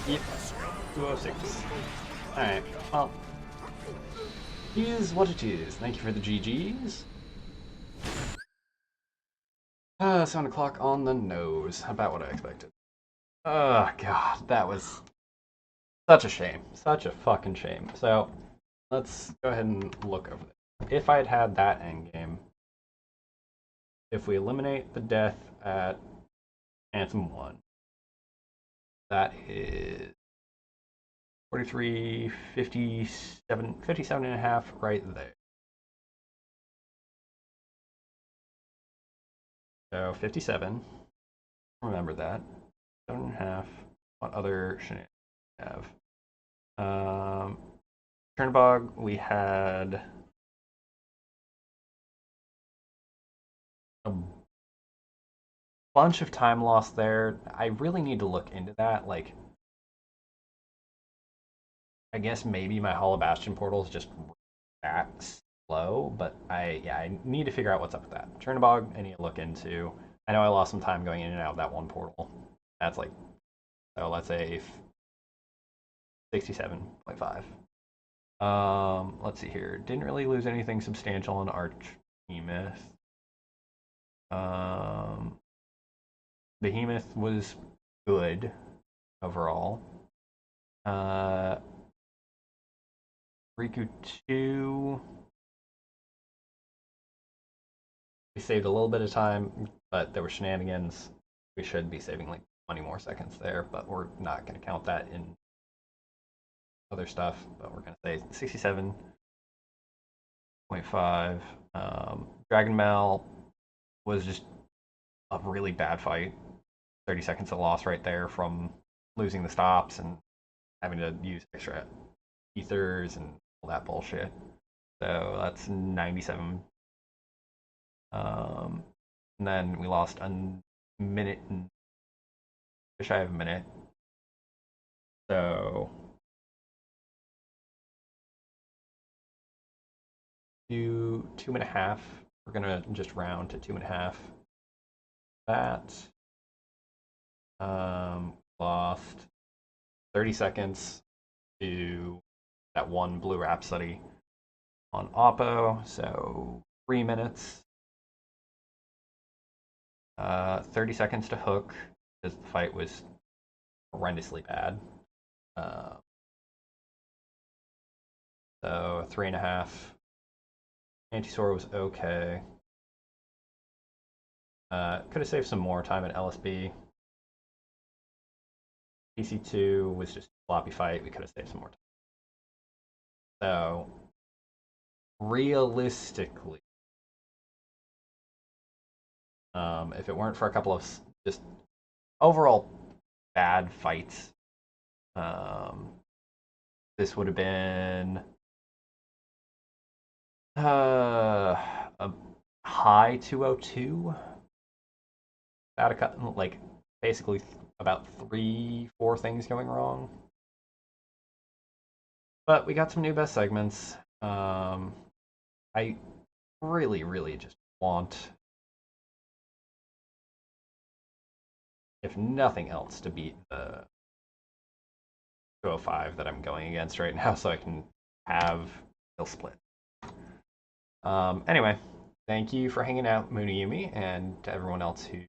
yep, 206. Alright, well, is what it is. Thank you for the GGs. 7 o'clock on the nose. About what I expected. Oh, God, that was such a shame. Such a fucking shame. So, let's go ahead and look over this. If I had had that endgame, if we eliminate the death at Anthem 1, that is 43, 57, 57 and a half right there. So 57, remember that. 7.5, what other shenanigans we have? Chernobog, we had a bunch of time lost there. I really need to look into that. Like, I guess maybe my Hollow Bastion portal is just that slow, but I need to figure out what's up with that. Chernobog, I need to look into. I know I lost some time going in and out of that one portal. That's like, so let's say 67.5. Let's see here. Didn't really lose anything substantial in Archbehemoth. Behemoth was good overall. Riku 2. We saved a little bit of time, but there were shenanigans. We should be saving like 20 more seconds there, but we're not going to count that in other stuff. But we're going to say 67.5. Dragon Mail was just a really bad fight. 30 seconds of loss right there from losing the stops and having to use extra ethers and all that bullshit. So that's 97. And then we lost a minute and wish I have a minute. So 2.5. We're gonna just round to 2.5. That lost 30 seconds to that one Blue Rhapsody on Oppo, so 3 minutes. 30 seconds to Hook, because the fight was horrendously bad. So 3.5. Antisaur was okay. Could have saved some more time at LSB. PC2 was just a floppy fight. We could have saved some more time. So, realistically, if it weren't for a couple of just overall bad fights, this would have been a high 202. Like basically about 3-4 things going wrong. But we got some new best segments. I really just want, if nothing else, to beat the 205 that I'm going against right now so I can have Hill Split. Anyway, thank you for hanging out, Muniyumi, and to everyone else who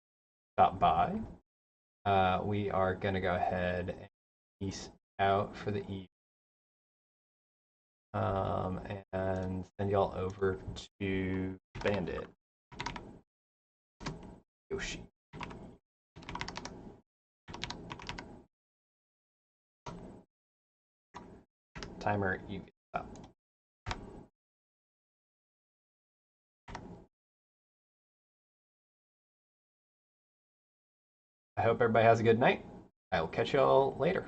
stopped by. We are going to go ahead and peace out for the evening. And send y'all over to Bandit. Yoshi. Timer, you get up. I hope everybody has a good night. I will catch y'all later.